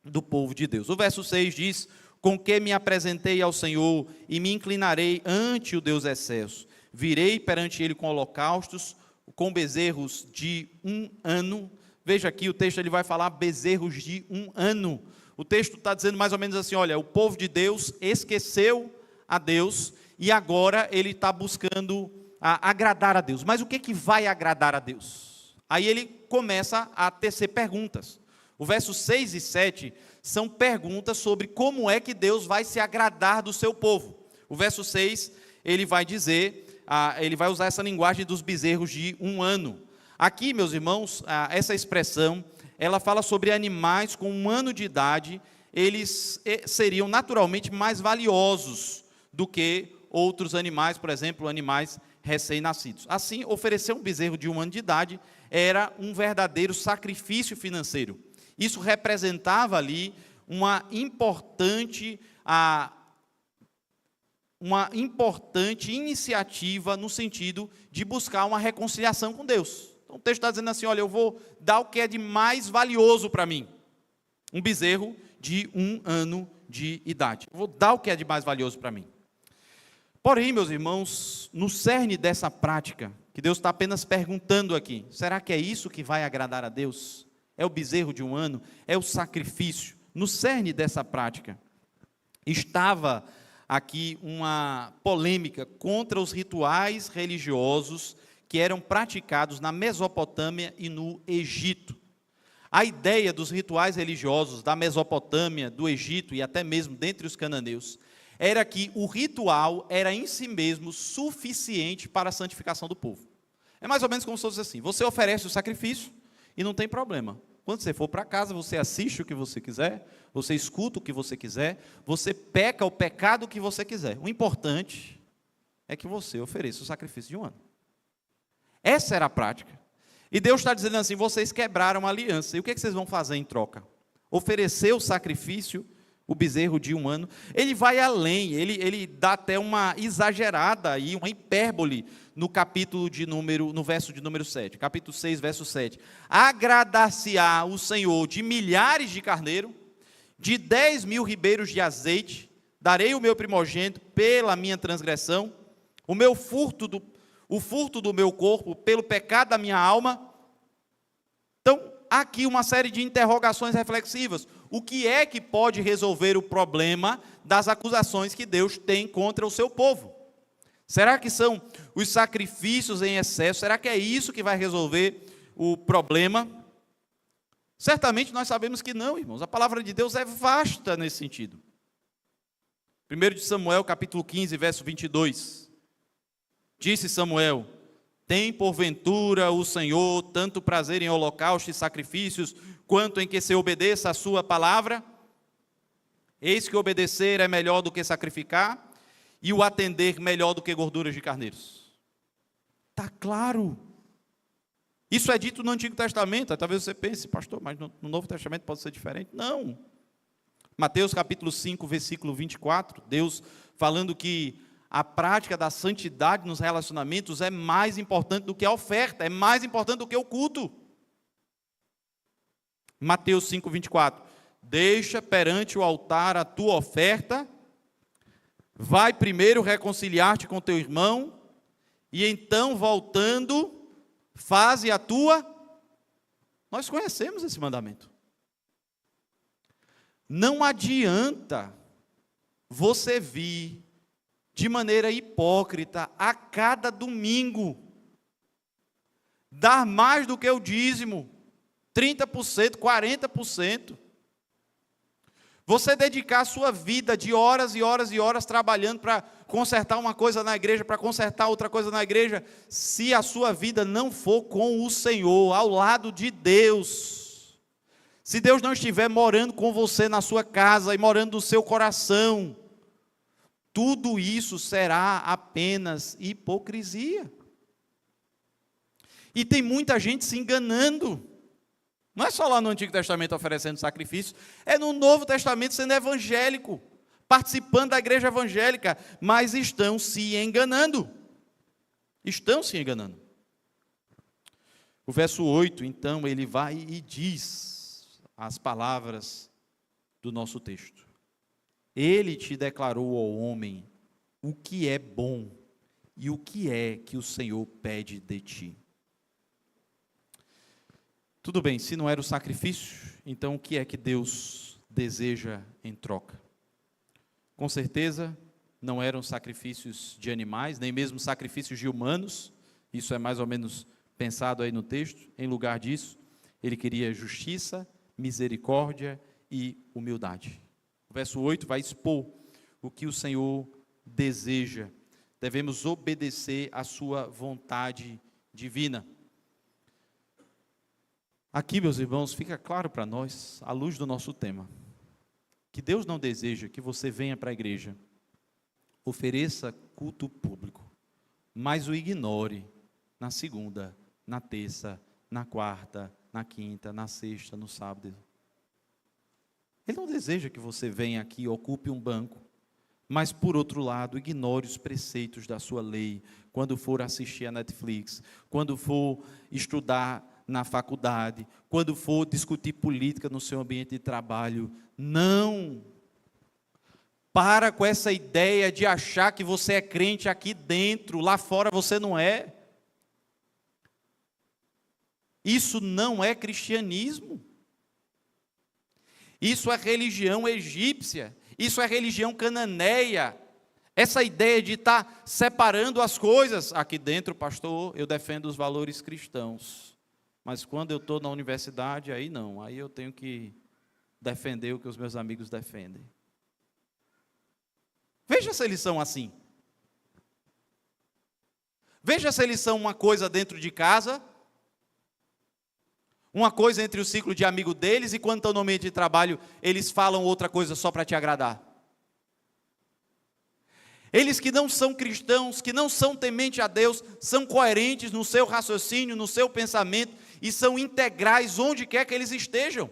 do povo de Deus. O verso 6 diz: com que me apresentei ao Senhor e me inclinarei ante o Deus excelso. Virei perante ele com holocaustos, com bezerros de 1 ano. Veja aqui, o texto ele vai falar bezerros de 1 ano. O texto está dizendo mais ou menos assim, olha, o povo de Deus esqueceu a Deus e agora ele está buscando agradar a Deus. Mas o que vai agradar a Deus? Aí ele começa a tecer perguntas. O verso 6 e 7 são perguntas sobre como é que Deus vai se agradar do seu povo. O verso 6, ele vai dizer, ele vai usar essa linguagem dos bezerros de 1 ano. Aqui, meus irmãos, essa expressão, ela fala sobre animais com 1 ano de idade, eles seriam naturalmente mais valiosos do que outros animais, por exemplo, animais recém-nascidos. Assim, oferecer um bezerro de 1 ano de idade era um verdadeiro sacrifício financeiro. Isso representava ali uma importante iniciativa no sentido de buscar uma reconciliação com Deus. Então o texto está dizendo assim, olha, eu vou dar o que é de mais valioso para mim. Um bezerro de 1 ano de idade. Eu vou dar o que é de mais valioso para mim. Porém, meus irmãos, no cerne dessa prática, que Deus está apenas perguntando aqui, será que é isso que vai agradar a Deus? É o bezerro de 1 ano? É o sacrifício? no cerne dessa prática estava aqui uma polêmica contra os rituais religiosos que eram praticados na Mesopotâmia e no Egito. A ideia dos rituais religiosos da Mesopotâmia, do Egito e até mesmo dentre os cananeus, era que o ritual era em si mesmo suficiente para a santificação do povo. É mais ou menos como se fosse assim: você oferece o sacrifício e não tem problema. Quando você for para casa, você assiste o que você quiser, você escuta o que você quiser, você peca o pecado que você quiser. O importante é que você ofereça o sacrifício de um ano. Essa era a prática. E Deus está dizendo assim: vocês quebraram a aliança. E o que vocês vão fazer em troca? Oferecer o sacrifício, o bezerro de um ano. Ele vai além, ele dá até uma exagerada aí, uma hipérbole no no verso de número 7, capítulo 6, verso 7. Agradar-se-á o Senhor de milhares de carneiro, de 10.000 ribeiros de azeite, darei o meu primogênito pela minha transgressão, o furto do meu corpo pelo pecado da minha alma. Então, há aqui uma série de interrogações reflexivas. O que é que pode resolver o problema das acusações que Deus tem contra o seu povo? Será que são os sacrifícios em excesso? Será que é isso que vai resolver o problema? Certamente nós sabemos que não, irmãos. A palavra de Deus é vasta nesse sentido. 1 de Samuel, capítulo 15, verso 22. Disse Samuel: tem porventura o Senhor tanto prazer em holocaustos e sacrifícios, quanto em que se obedeça a sua palavra? Eis que obedecer é melhor do que sacrificar, e o atender melhor do que gorduras de carneiros. Está claro. Isso é dito no Antigo Testamento. Talvez você pense: pastor, mas no Novo Testamento pode ser diferente. Não. Mateus capítulo 5, versículo 24, Deus falando que a prática da santidade nos relacionamentos é mais importante do que a oferta, é mais importante do que o culto. Mateus 5, 24. Deixa perante o altar a tua oferta, vai primeiro reconciliar-te com teu irmão, e então, voltando, faze a tua. Nós conhecemos esse mandamento. Não adianta você vir de maneira hipócrita a cada domingo dar mais do que o dízimo, 30%, 40%. Você dedicar a sua vida de horas e horas e horas trabalhando para consertar uma coisa na igreja, para consertar outra coisa na igreja, se a sua vida não for com o Senhor, ao lado de Deus, se Deus não estiver morando com você na sua casa e morando no seu coração, tudo isso será apenas hipocrisia. E tem muita gente se enganando. Não é só lá no Antigo Testamento oferecendo sacrifício, é no Novo Testamento sendo evangélico, participando da igreja evangélica, mas estão se enganando. Estão se enganando. O verso 8, então, ele vai e diz as palavras do nosso texto. Ele te declarou, ó homem, o que é bom e o que é que o Senhor pede de ti. Tudo bem, se não era o sacrifício, então o que é que Deus deseja em troca? Com certeza, não eram sacrifícios de animais, nem mesmo sacrifícios de humanos, isso é mais ou menos pensado aí no texto. Em lugar disso, ele queria justiça, misericórdia e humildade. O verso 8 vai expor o que o Senhor deseja. Devemos obedecer à sua vontade divina. Aqui, meus irmãos, fica claro para nós, à luz do nosso tema, que Deus não deseja que você venha para a igreja, ofereça culto público, mas o ignore na segunda, na terça, na quarta, na quinta, na sexta, no sábado. Ele não deseja que você venha aqui e ocupe um banco, mas, por outro lado, ignore os preceitos da sua lei, quando for assistir a Netflix, quando for estudar na faculdade, quando for discutir política no seu ambiente de trabalho. Não! Para com essa ideia de achar que você é crente aqui dentro, lá fora você não é. Isso não é cristianismo. Isso é religião egípcia, isso é religião cananeia. Essa ideia de estar separando as coisas. Aqui dentro, pastor, eu defendo os valores cristãos. Mas quando eu estou na universidade, aí não. Aí eu tenho que defender o que os meus amigos defendem. Veja se eles são assim. Veja se eles são uma coisa dentro de casa, uma coisa entre o ciclo de amigo deles, e quando estão no ambiente de trabalho, eles falam outra coisa só para te agradar. Eles que não são cristãos, que não são tementes a Deus, são coerentes no seu raciocínio, no seu pensamento, e são integrais onde quer que eles estejam.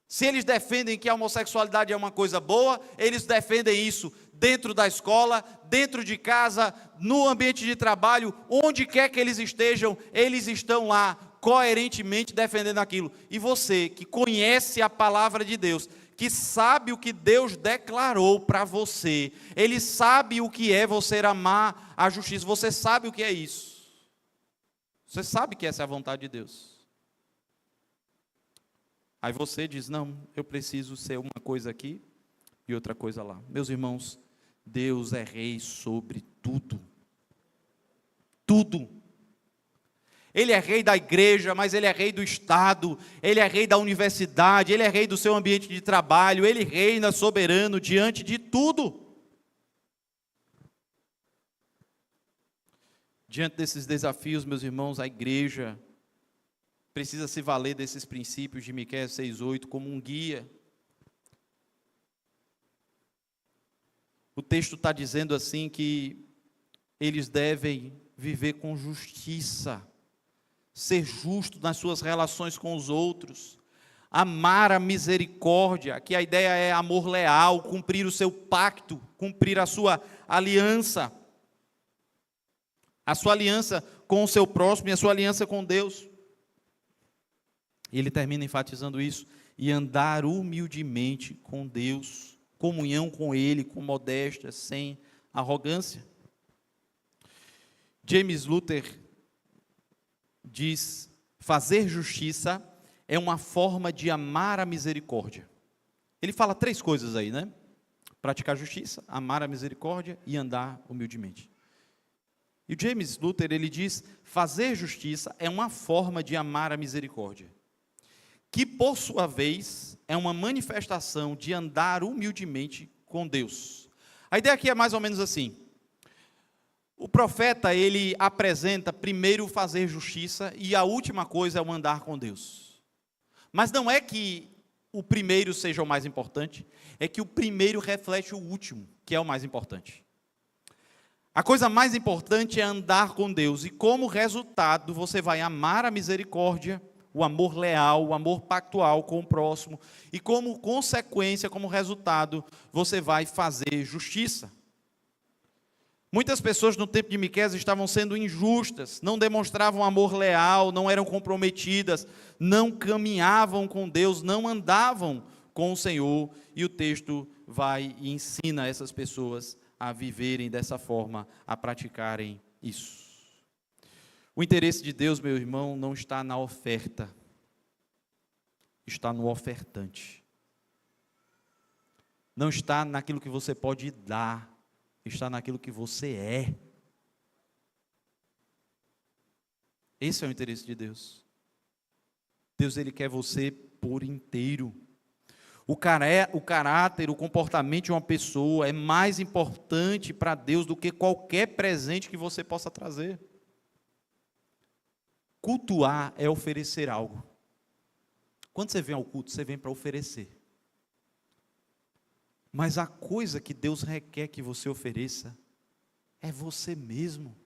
Se eles defendem que a homossexualidade é uma coisa boa, eles defendem isso dentro da escola, dentro de casa, no ambiente de trabalho, onde quer que eles estejam, eles estão lá, coerentemente defendendo aquilo. E você, que conhece a palavra de Deus, que sabe o que Deus declarou para você, ele sabe o que é você amar a justiça, você sabe o que é isso. Você sabe que essa é a vontade de Deus. Aí você diz, não, eu preciso ser uma coisa aqui e outra coisa lá. Meus irmãos, Deus é rei sobre tudo. Tudo. Ele é rei da igreja, mas ele é rei do Estado, ele é rei da universidade, ele é rei do seu ambiente de trabalho, ele reina soberano diante de tudo. Diante desses desafios, meus irmãos, a igreja precisa se valer desses princípios de Miqueias 6:8 como um guia. O texto está dizendo assim que eles devem viver com justiça, ser justo nas suas relações com os outros, amar a misericórdia, que a ideia é amor leal, cumprir o seu pacto, cumprir a sua aliança com o seu próximo e a sua aliança com Deus. E ele termina enfatizando isso, e andar humildemente com Deus, comunhão com Ele, com modéstia, sem arrogância. James Luther diz, fazer justiça é uma forma de amar a misericórdia. Ele fala 3 coisas aí, né? Praticar justiça, amar a misericórdia e andar humildemente. E o James Luther, ele diz, fazer justiça é uma forma de amar a misericórdia, que por sua vez é uma manifestação de andar humildemente com Deus. A ideia aqui é mais ou menos assim. O profeta, ele apresenta primeiro fazer justiça e a última coisa é o andar com Deus. Mas não é que o primeiro seja o mais importante, é que o primeiro reflete o último, que é o mais importante. A coisa mais importante é andar com Deus e como resultado você vai amar a misericórdia, o amor leal, o amor pactual com o próximo e como consequência, como resultado, você vai fazer justiça. Muitas pessoas no tempo de Miqueias estavam sendo injustas, não demonstravam amor leal, não eram comprometidas, não caminhavam com Deus, não andavam com o Senhor. E o texto vai e ensina essas pessoas a viverem dessa forma, a praticarem isso. O interesse de Deus, meu irmão, não está na oferta, está no ofertante. Não está naquilo que você pode dar, está naquilo que você é. Esse é o interesse de Deus. Deus, ele quer você por inteiro. O caráter, o comportamento de uma pessoa é mais importante para Deus do que qualquer presente que você possa trazer. Cultuar é oferecer algo. Quando você vem ao culto, você vem para oferecer. Mas a coisa que Deus requer que você ofereça é você mesmo.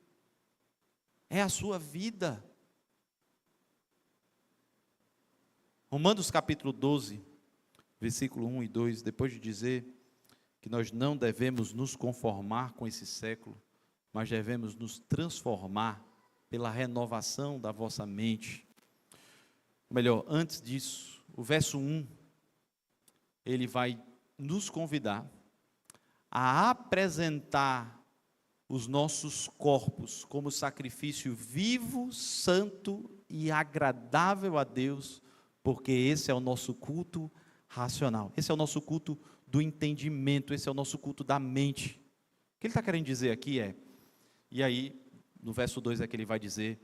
É a sua vida. Romanos capítulo 12, versículo 1 e 2, depois de dizer que nós não devemos nos conformar com esse século, mas devemos nos transformar pela renovação da vossa mente. Ou melhor, antes disso, o verso 1, ele vai nos convidar a apresentar os nossos corpos como sacrifício vivo, santo e agradável a Deus, porque esse é o nosso culto racional, esse é o nosso culto do entendimento, esse é o nosso culto da mente. O que ele está querendo dizer aqui é, e aí no verso 2 é que ele vai dizer,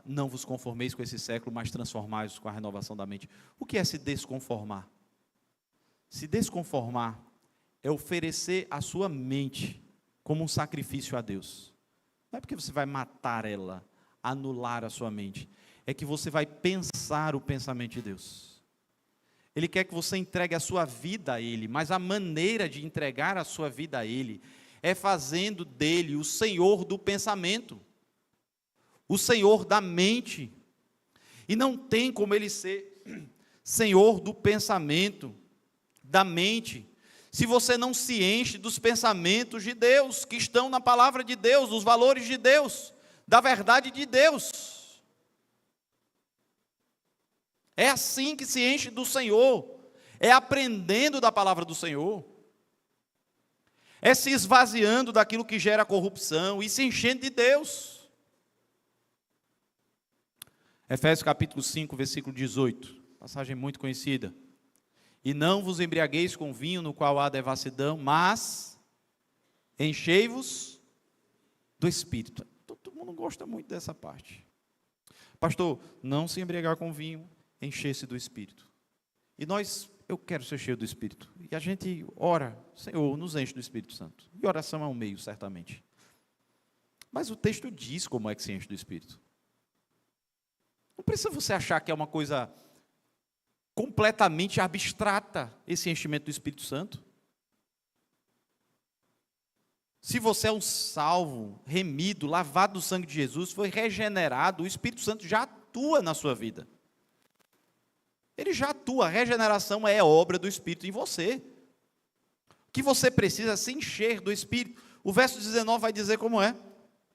não vos conformeis com esse século, mas transformai-vos com a renovação da mente. O que é se desconformar? Se desconformar é oferecer a sua mente como um sacrifício a Deus. Não é porque você vai matar ela, anular a sua mente, é que você vai pensar o pensamento de Deus. Ele quer que você entregue a sua vida a Ele, mas a maneira de entregar a sua vida a Ele é fazendo dele o Senhor do pensamento, o Senhor da mente. E não tem como Ele ser Senhor do pensamento, da mente, se você não se enche dos pensamentos de Deus, que estão na palavra de Deus, dos valores de Deus, da verdade de Deus. É assim que se enche do Senhor, é aprendendo da palavra do Senhor, é se esvaziando daquilo que gera corrupção e se enchendo de Deus. Efésios capítulo 5, versículo 18, passagem muito conhecida. E não vos embriagueis com vinho no qual há devassidão, mas enchei-vos do Espírito. Todo mundo gosta muito dessa parte. Pastor, não se embriagar com vinho, encher-se do Espírito. E eu quero ser cheio do Espírito. E a gente ora, Senhor, nos enche do Espírito Santo. E oração é um meio, certamente. Mas o texto diz como é que se enche do Espírito. Não precisa você achar que é uma coisa completamente abstrata, esse enchimento do Espírito Santo. Se você é um salvo, remido, lavado do sangue de Jesus, foi regenerado, o Espírito Santo já atua na sua vida. Ele já atua, a regeneração é obra do Espírito em você. O que você precisa é se encher do Espírito. O verso 19 vai dizer como é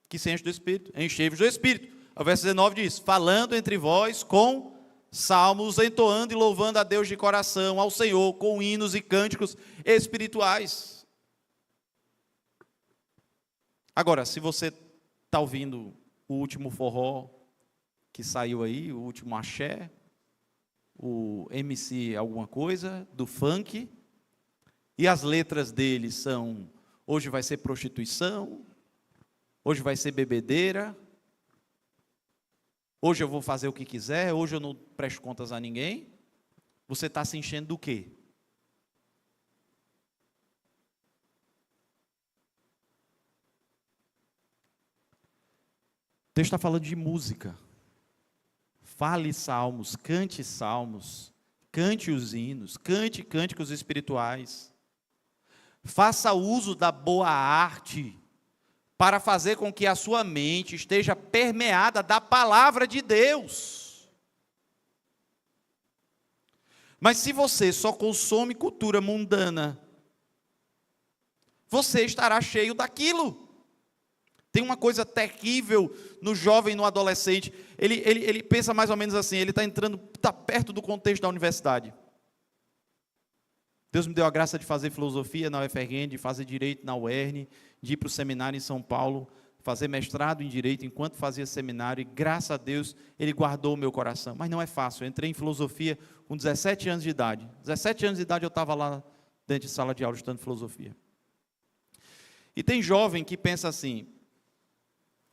que se enche do Espírito. Enchei-vos do Espírito. O verso 19 diz, falando entre vós com salmos, entoando e louvando a Deus de coração, ao Senhor, com hinos e cânticos espirituais. Agora, se você está ouvindo o último forró que saiu aí, o último axé, o MC alguma coisa, do funk, e as letras dele são, hoje vai ser prostituição, hoje vai ser bebedeira, hoje eu vou fazer o que quiser, hoje eu não presto contas a ninguém. Você está se enchendo do quê? O texto está falando de música. Fale salmos, cante os hinos, cante cânticos espirituais. Faça uso da boa arte para fazer com que a sua mente esteja permeada da palavra de Deus. Mas se você só consome cultura mundana, você estará cheio daquilo. Tem uma coisa terrível no jovem, no adolescente, ele pensa mais ou menos assim, ele está perto do contexto da universidade. Deus me deu a graça de fazer filosofia na UFRN, de fazer direito na UERN, de ir para o seminário em São Paulo, fazer mestrado em direito enquanto fazia seminário, e graças a Deus Ele guardou o meu coração. Mas não é fácil, eu entrei em filosofia com 17 anos de idade. 17 anos de idade eu estava lá dentro de sala de aula estudando filosofia. E tem jovem que pensa assim,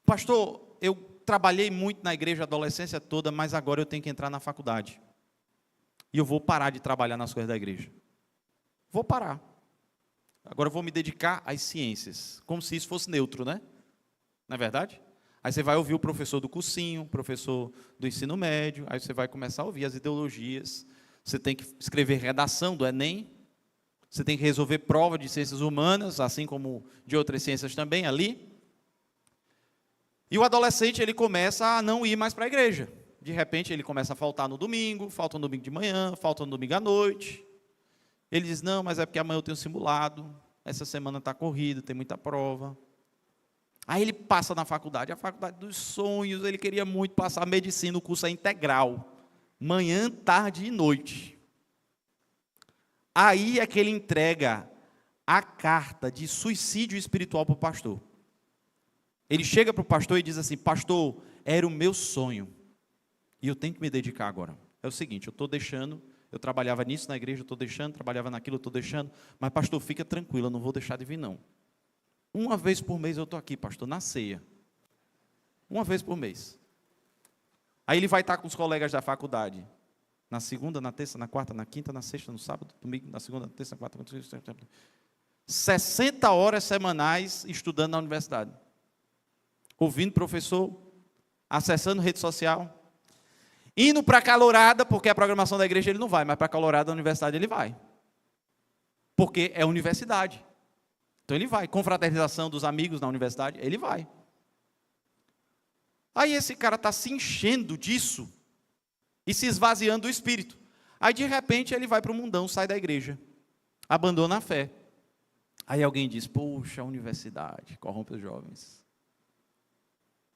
pastor, eu trabalhei muito na igreja a adolescência toda, mas agora eu tenho que entrar na faculdade. E eu vou parar de trabalhar nas coisas da igreja. Vou parar. Agora eu vou me dedicar às ciências. Como se isso fosse neutro, né? Não é verdade? Aí você vai ouvir o professor do cursinho, o professor do ensino médio, aí você vai começar a ouvir as ideologias. Você tem que escrever redação do Enem. Você tem que resolver prova de ciências humanas, assim como de outras ciências também ali. E o adolescente, ele começa a não ir mais para a igreja. De repente, ele começa a faltar no domingo, falta no domingo de manhã, falta no domingo à noite. Ele diz, não, mas é porque amanhã eu tenho simulado, essa semana está corrida, tem muita prova. Aí ele passa na faculdade, a faculdade dos sonhos, ele queria muito passar medicina, o curso é integral, manhã, tarde e noite. Aí é que ele entrega a carta de suicídio espiritual para o pastor. Ele chega para o pastor e diz assim, pastor, era o meu sonho, e eu tenho que me dedicar agora. é o seguinte, eu trabalhava nisso na igreja, eu estou deixando, trabalhava naquilo, eu estou deixando, mas pastor, fica tranquilo, eu não vou deixar de vir não. Uma vez por mês eu estou aqui, pastor, na ceia. Uma vez por mês. Aí ele vai estar com os colegas da faculdade. Na segunda, na terça, na quarta, na quinta, na sexta, no sábado, domingo, na segunda, na terça, na quarta, na quinta, 60 horas semanais estudando na universidade. Ouvindo professor, acessando rede social, indo para a calorada, porque a programação da igreja ele não vai, mas para a calorada da universidade ele vai. Porque é universidade. Então ele vai. Confraternização dos amigos na universidade, ele vai. Aí esse cara está se enchendo disso e se esvaziando do espírito. Aí de repente ele vai para o mundão, sai da igreja, abandona a fé. Aí alguém diz, poxa, a universidade corrompe os jovens.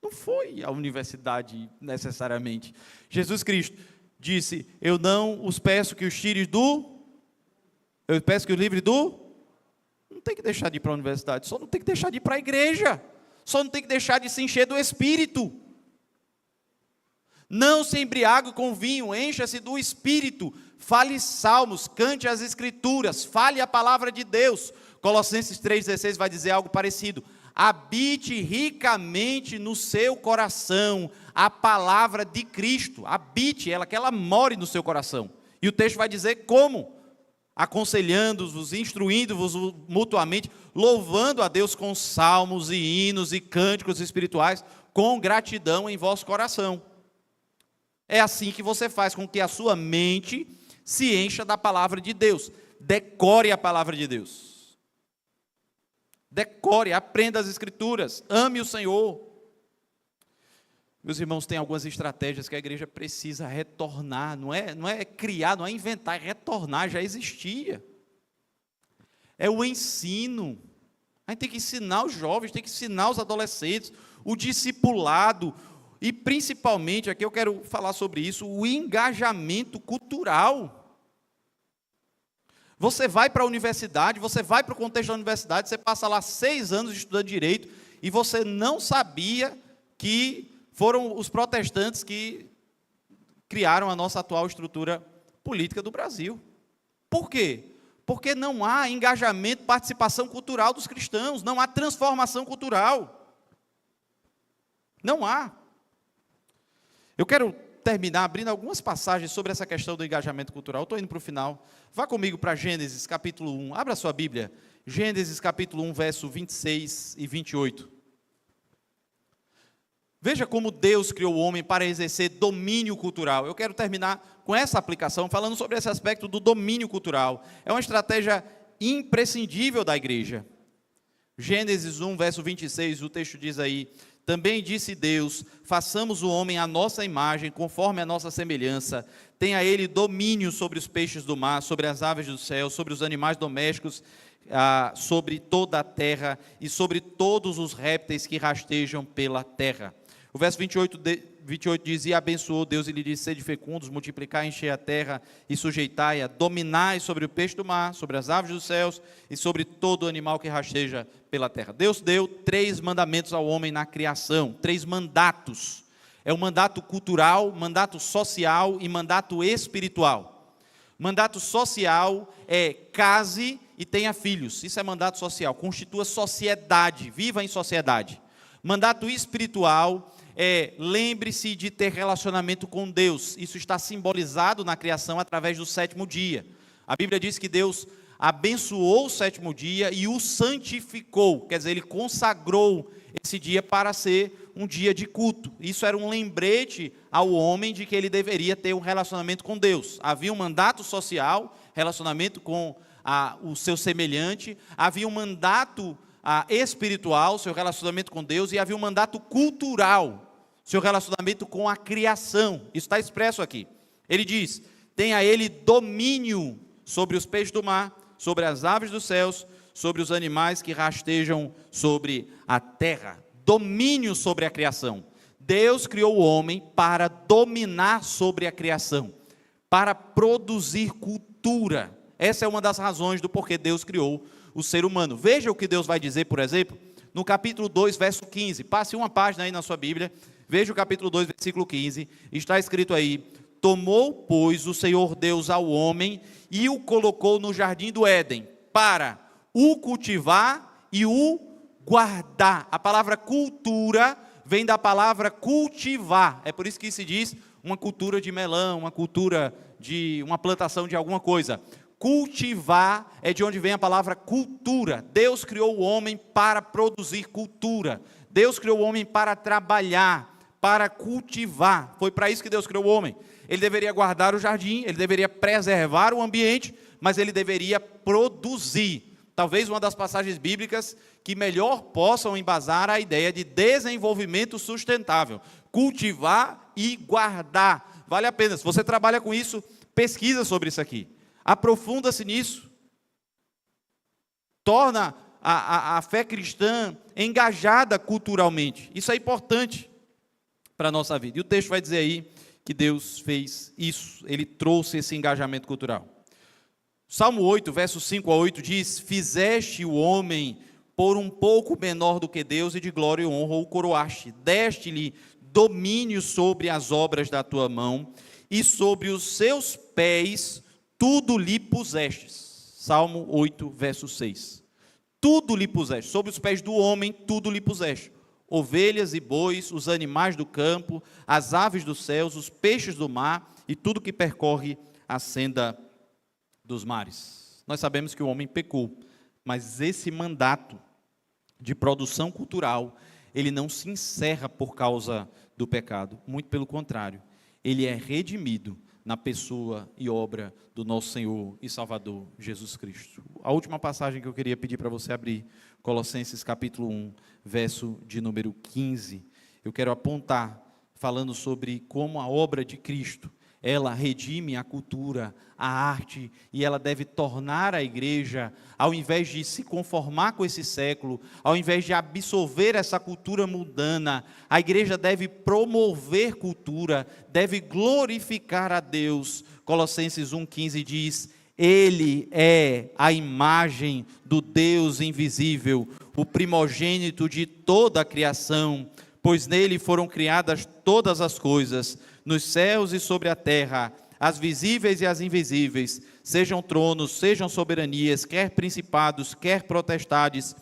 Não foi a universidade necessariamente. Jesus Cristo disse, eu não os peço que os tire eu peço que os livre não tem que deixar de ir para a universidade, só não tem que deixar de ir para a igreja, só não tem que deixar de se encher do Espírito. Não se embriague com vinho, encha-se do Espírito, fale salmos, cante as Escrituras, fale a palavra de Deus. Colossenses 3,16 vai dizer algo parecido. Habite ricamente no seu coração a palavra de Cristo. Habite ela, que ela more no seu coração. E o texto vai dizer como? Aconselhando-vos, instruindo-vos mutuamente, louvando a Deus com salmos e hinos e cânticos espirituais, com gratidão em vosso coração. É assim que você faz com que a sua mente se encha da palavra de Deus. Decore a palavra de Deus. Decore, aprenda as Escrituras, ame o Senhor. Meus irmãos, tem algumas estratégias que a igreja precisa retornar, não é criar, não é inventar, é retornar, já existia. É o ensino. A gente tem que ensinar os jovens, tem que ensinar os adolescentes, o discipulado, e principalmente, aqui eu quero falar sobre isso, o engajamento cultural. Você vai para a universidade, você vai para o contexto da universidade, você passa lá 6 anos estudando direito, e você não sabia que foram os protestantes que criaram a nossa atual estrutura política do Brasil. Por quê? Porque não há engajamento, participação cultural dos cristãos, não há transformação cultural. Não há. Eu quero terminar abrindo algumas passagens sobre essa questão do engajamento cultural. Estou indo para o final. Vá comigo para Gênesis, capítulo 1. Abra sua Bíblia. Gênesis, capítulo 1, verso 26 e 28. Veja como Deus criou o homem para exercer domínio cultural. Eu quero terminar com essa aplicação, falando sobre esse aspecto do domínio cultural. É uma estratégia imprescindível da igreja. Gênesis 1, verso 26, o texto diz aí: também disse Deus, façamos o homem à nossa imagem, conforme a nossa semelhança. Tenha ele domínio sobre os peixes do mar, sobre as aves do céu, sobre os animais domésticos, sobre toda a terra e sobre todos os répteis que rastejam pela terra. O verso 28 diz, e abençoou Deus e lhe disse, sede fecundos, multiplicai, enchei a terra e sujeitai-a, dominai sobre o peixe do mar, sobre as aves dos céus e sobre todo animal que rasteja pela terra. Deus deu 3 mandamentos ao homem na criação, 3 mandatos. É o mandato cultural, mandato social e mandato espiritual. Mandato social é case e tenha filhos, isso é mandato social, constitua sociedade, viva em sociedade. Mandato espiritual lembre-se de ter relacionamento com Deus. Isso está simbolizado na criação através do 7º dia. A Bíblia diz que Deus abençoou o 7º dia e o santificou, quer dizer, Ele consagrou esse dia para ser um dia de culto. Isso era um lembrete ao homem de que ele deveria ter um relacionamento com Deus. Havia um mandato social, relacionamento com o seu semelhante, havia um mandato espiritual, seu relacionamento com Deus, e havia um mandato cultural, seu relacionamento com a criação. Isso está expresso aqui. Ele diz, tenha ele domínio sobre os peixes do mar, sobre as aves dos céus, sobre os animais que rastejam sobre a terra. Domínio sobre a criação. Deus criou o homem para dominar sobre a criação, para produzir cultura. Essa é uma das razões do porquê Deus criou o ser humano. Veja o que Deus vai dizer, por exemplo, no capítulo 2, verso 15. Passe uma página aí na sua Bíblia. Veja o capítulo 2, versículo 15. Está escrito aí, Tomou, pois, o Senhor Deus ao homem e o colocou no jardim do Éden para o cultivar e o guardar. A palavra cultura vem da palavra cultivar. É por isso que se diz uma cultura de melão, uma cultura de uma plantação de alguma coisa. Cultivar é de onde vem a palavra cultura. Deus criou o homem para produzir cultura. Deus criou o homem para trabalhar, para cultivar. Foi para isso que Deus criou o homem. Ele deveria guardar o jardim, ele deveria preservar o ambiente, mas ele deveria produzir. Talvez uma das passagens bíblicas que melhor possam embasar a ideia de desenvolvimento sustentável. Cultivar e guardar. Vale a pena. Se você trabalha com isso, pesquisa sobre isso aqui. Aprofunda-se nisso. Torna a fé cristã engajada culturalmente. Isso é importante para a nossa vida. E o texto vai dizer aí que Deus fez isso. Ele trouxe esse engajamento cultural. Salmo 8, versos 5 a 8 diz: Fizeste o homem por um pouco menor do que Deus, e de glória e honra o coroaste. Deste-lhe domínio sobre as obras da tua mão, e sobre os seus pés tudo lhe pusestes. Salmo 8, verso 6. Tudo lhe puseste. Sobre os pés do homem, tudo lhe puseste. Ovelhas e bois, os animais do campo, as aves dos céus, os peixes do mar, e tudo que percorre a senda dos mares. Nós sabemos que o homem pecou, mas esse mandato de produção cultural, ele não se encerra por causa do pecado, muito pelo contrário, ele é redimido na pessoa e obra do nosso Senhor e Salvador Jesus Cristo. A última passagem que eu queria pedir para você abrir, Colossenses capítulo 1, verso de número 15, eu quero apontar, falando sobre como a obra de Cristo, ela redime a cultura, a arte, e ela deve tornar a igreja, ao invés de se conformar com esse século, ao invés de absorver essa cultura mundana, a igreja deve promover cultura, deve glorificar a Deus. Colossenses 1,15 diz: Ele é a imagem do Deus invisível, o primogênito de toda a criação, pois nele foram criadas todas as coisas, nos céus e sobre a terra, as visíveis e as invisíveis, sejam tronos, sejam soberanias, quer principados, quer potestades,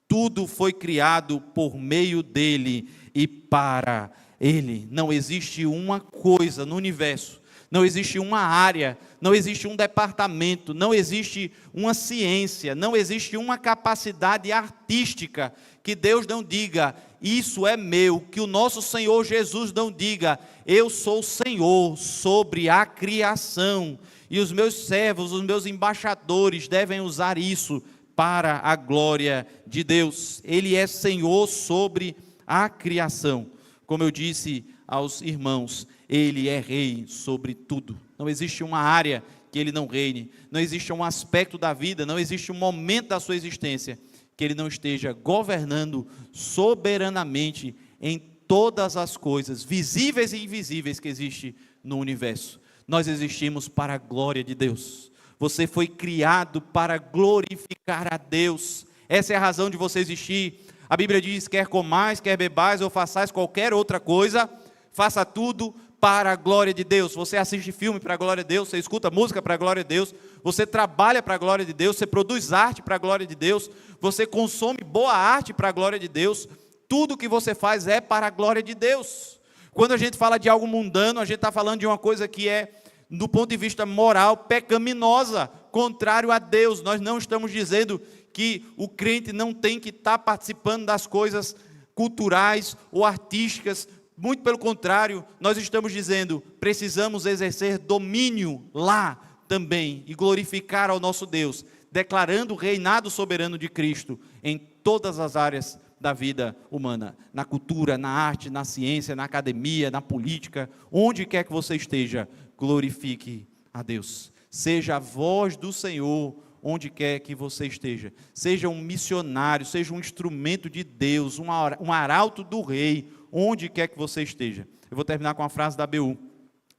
tudo foi criado por meio dele e para ele. Não existe uma coisa no universo, não existe uma área, não existe um departamento, não existe uma ciência, não existe uma capacidade artística que Deus não diga: isso é meu, que o nosso Senhor Jesus não diga: eu sou o Senhor sobre a criação, e os meus servos, os meus embaixadores devem usar isso para a glória de Deus. Ele é Senhor sobre a criação. Como eu disse aos irmãos, Ele é Rei sobre tudo. Não existe uma área que Ele não reine, não existe um aspecto da vida, não existe um momento da sua existência que Ele não esteja governando soberanamente em todas as coisas, visíveis e invisíveis, que existem no universo. Nós existimos para a glória de Deus. Você foi criado para glorificar a Deus. Essa é a razão de você existir. A Bíblia diz: quer comais, quer bebais ou façais qualquer outra coisa, faça tudo para a glória de Deus. Você assiste filme para a glória de Deus, você escuta música para a glória de Deus, você trabalha para a glória de Deus, você produz arte para a glória de Deus, você consome boa arte para a glória de Deus. Tudo que você faz é para a glória de Deus. Quando a gente fala de algo mundano, a gente está falando de uma coisa que é, do ponto de vista moral, pecaminosa, contrário a Deus. Nós não estamos dizendo que o crente não tem que estar participando das coisas culturais ou artísticas. Muito pelo contrário, nós estamos dizendo: precisamos exercer domínio lá também e glorificar ao nosso Deus, declarando o reinado soberano de Cristo em todas as áreas da vida humana, na cultura, na arte, na ciência, na academia, na política, onde quer que você esteja, glorifique a Deus. Seja a voz do Senhor onde quer que você esteja. Seja um missionário, seja um instrumento de Deus, um arauto do Rei, onde quer que você esteja. Eu vou terminar com a frase da ABU,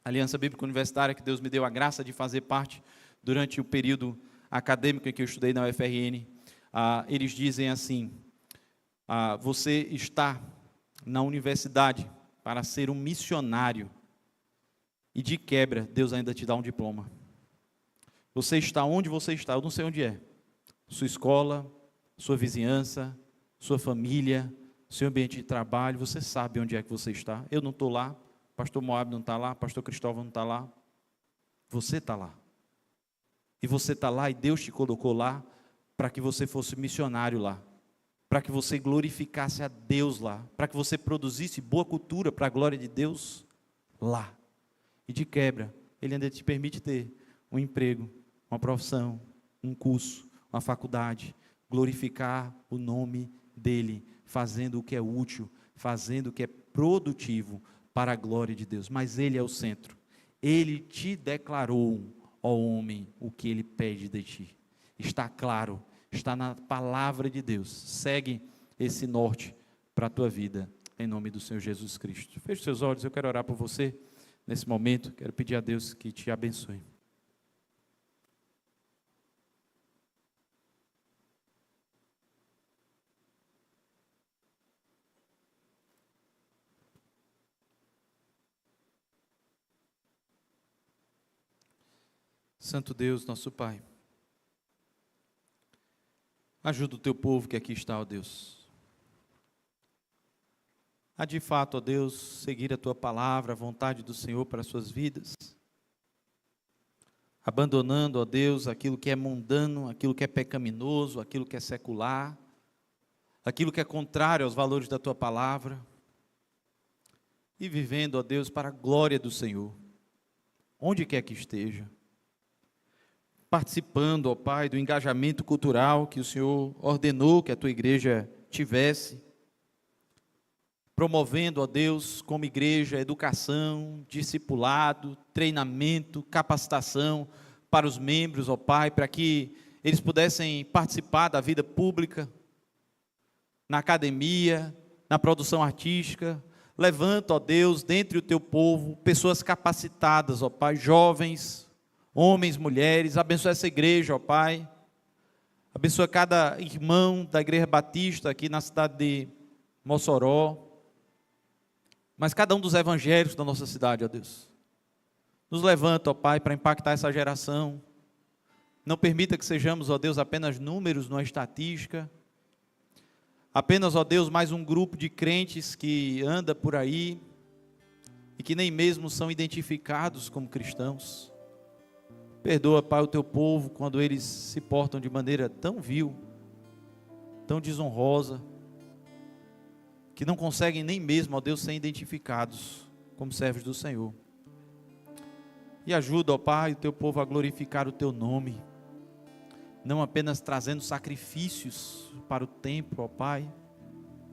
Aliança Bíblica Universitária, que Deus me deu a graça de fazer parte durante o período acadêmico em que eu estudei na UFRN. Eles dizem assim: você está na universidade para ser um missionário e de quebra, Deus ainda te dá um diploma. Você está onde você está, eu não sei onde é. Sua escola, sua vizinhança, sua família, seu ambiente de trabalho, você sabe onde é que você está. Eu não estou lá, pastor Moab não está lá, pastor Cristóvão não está lá. Você está lá. E você está lá e Deus te colocou lá para que você fosse missionário lá. Para que você glorificasse a Deus lá. Para que você produzisse boa cultura para a glória de Deus lá. E de quebra, Ele ainda te permite ter um emprego, uma profissão, um curso, uma faculdade. Glorificar o nome dEle, fazendo o que é útil, fazendo o que é produtivo para a glória de Deus. Mas Ele é o centro. Ele te declarou, ó homem, o que Ele pede de ti. Está claro, está na palavra de Deus. Segue esse norte para a tua vida, em nome do Senhor Jesus Cristo. Feche seus olhos, eu quero orar por você nesse momento. Quero pedir a Deus que te abençoe. Santo Deus, nosso Pai, ajuda o teu povo que aqui está, ó Deus, a de fato, ó Deus, seguir a tua palavra, a vontade do Senhor para as suas vidas, abandonando, ó Deus, aquilo que é mundano, aquilo que é pecaminoso, aquilo que é secular, aquilo que é contrário aos valores da tua palavra, e vivendo, ó Deus, para a glória do Senhor, onde quer que esteja, participando, ó Pai, do engajamento cultural que o Senhor ordenou que a tua igreja tivesse, promovendo, ó Deus, como igreja, educação, discipulado, treinamento, capacitação para os membros, ó Pai, para que eles pudessem participar da vida pública, na academia, na produção artística. Levanta, ó Deus, dentre o teu povo, pessoas capacitadas, ó Pai, jovens, homens, mulheres. Abençoa essa igreja, ó Pai. Abençoa cada irmão da Igreja Batista aqui na cidade de Mossoró. Mas cada um dos evangélicos da nossa cidade, ó Deus. Nos levanta, ó Pai, para impactar essa geração. Não permita que sejamos, ó Deus, apenas números numa estatística. Apenas, ó Deus, mais um grupo de crentes que anda por aí e que nem mesmo são identificados como cristãos. Perdoa, Pai, o teu povo quando eles se portam de maneira tão vil, tão desonrosa, que não conseguem nem mesmo, ó Deus, ser identificados como servos do Senhor. E ajuda, ó Pai, o teu povo a glorificar o teu nome, não apenas trazendo sacrifícios para o templo, ó Pai.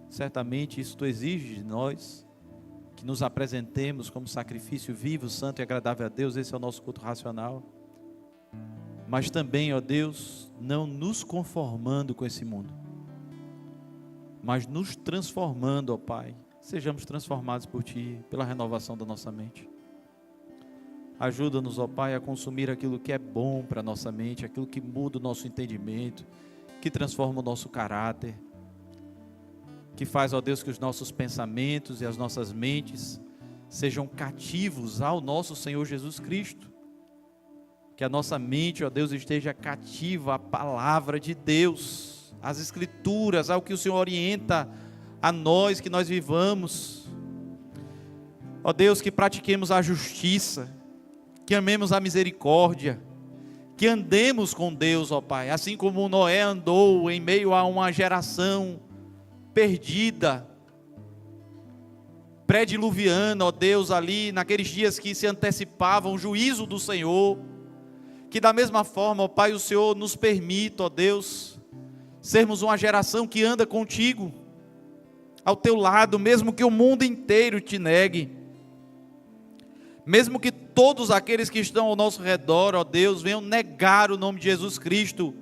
Certamente isso tu exige de nós, que nos apresentemos como sacrifício vivo, santo e agradável a Deus. Esse é o nosso culto racional. Mas também, ó Deus, não nos conformando com esse mundo, mas nos transformando, ó Pai. Sejamos transformados por Ti, pela renovação da nossa mente. Ajuda-nos, ó Pai, a consumir aquilo que é bom para a nossa mente, aquilo que muda o nosso entendimento, que transforma o nosso caráter, que faz, ó Deus, que os nossos pensamentos e as nossas mentes sejam cativos ao nosso Senhor Jesus Cristo. Que a nossa mente, ó Deus, esteja cativa à palavra de Deus, às Escrituras, ao que o Senhor orienta a nós, que nós vivamos. Ó Deus, que pratiquemos a justiça, que amemos a misericórdia, que andemos com Deus, ó Pai, assim como Noé andou em meio a uma geração perdida, pré-diluviana, ó Deus, ali naqueles dias que se antecipavam o juízo do Senhor. Que da mesma forma, ó Pai, o Senhor nos permita, ó Deus, sermos uma geração que anda contigo, ao teu lado, mesmo que o mundo inteiro te negue, mesmo que todos aqueles que estão ao nosso redor, ó Deus, venham negar o nome de Jesus Cristo,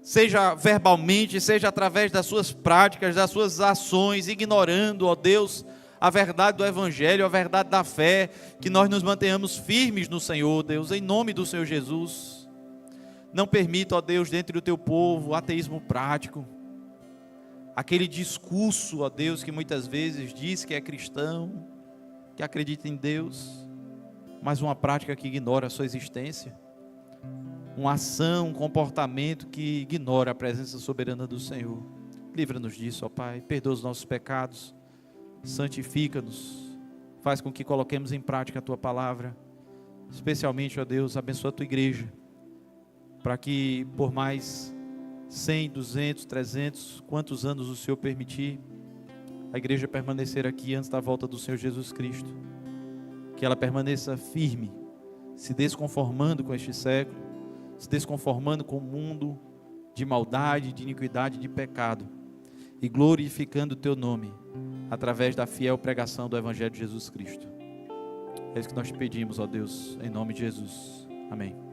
seja verbalmente, seja através das suas práticas, das suas ações, ignorando, ó Deus, a verdade do Evangelho, a verdade da fé, que nós nos mantenhamos firmes no Senhor, Deus, em nome do Senhor Jesus. Não permita, ó Deus, dentro do teu povo, o ateísmo prático, aquele discurso, ó Deus, que muitas vezes diz que é cristão, que acredita em Deus, mas uma prática que ignora a sua existência, uma ação, um comportamento que ignora a presença soberana do Senhor. Livra-nos disso, ó Pai, perdoa os nossos pecados, santifica-nos, faz com que coloquemos em prática a Tua palavra, especialmente, ó Deus, abençoa a Tua igreja, para que por mais 100, 200, 300, quantos anos o Senhor permitir, a igreja permanecer aqui antes da volta do Senhor Jesus Cristo, que ela permaneça firme, se desconformando com este século, se desconformando com o mundo de maldade, de iniquidade, de pecado, e glorificando o Teu nome, através da fiel pregação do Evangelho de Jesus Cristo. É isso que nós te pedimos, ó Deus, em nome de Jesus. Amém.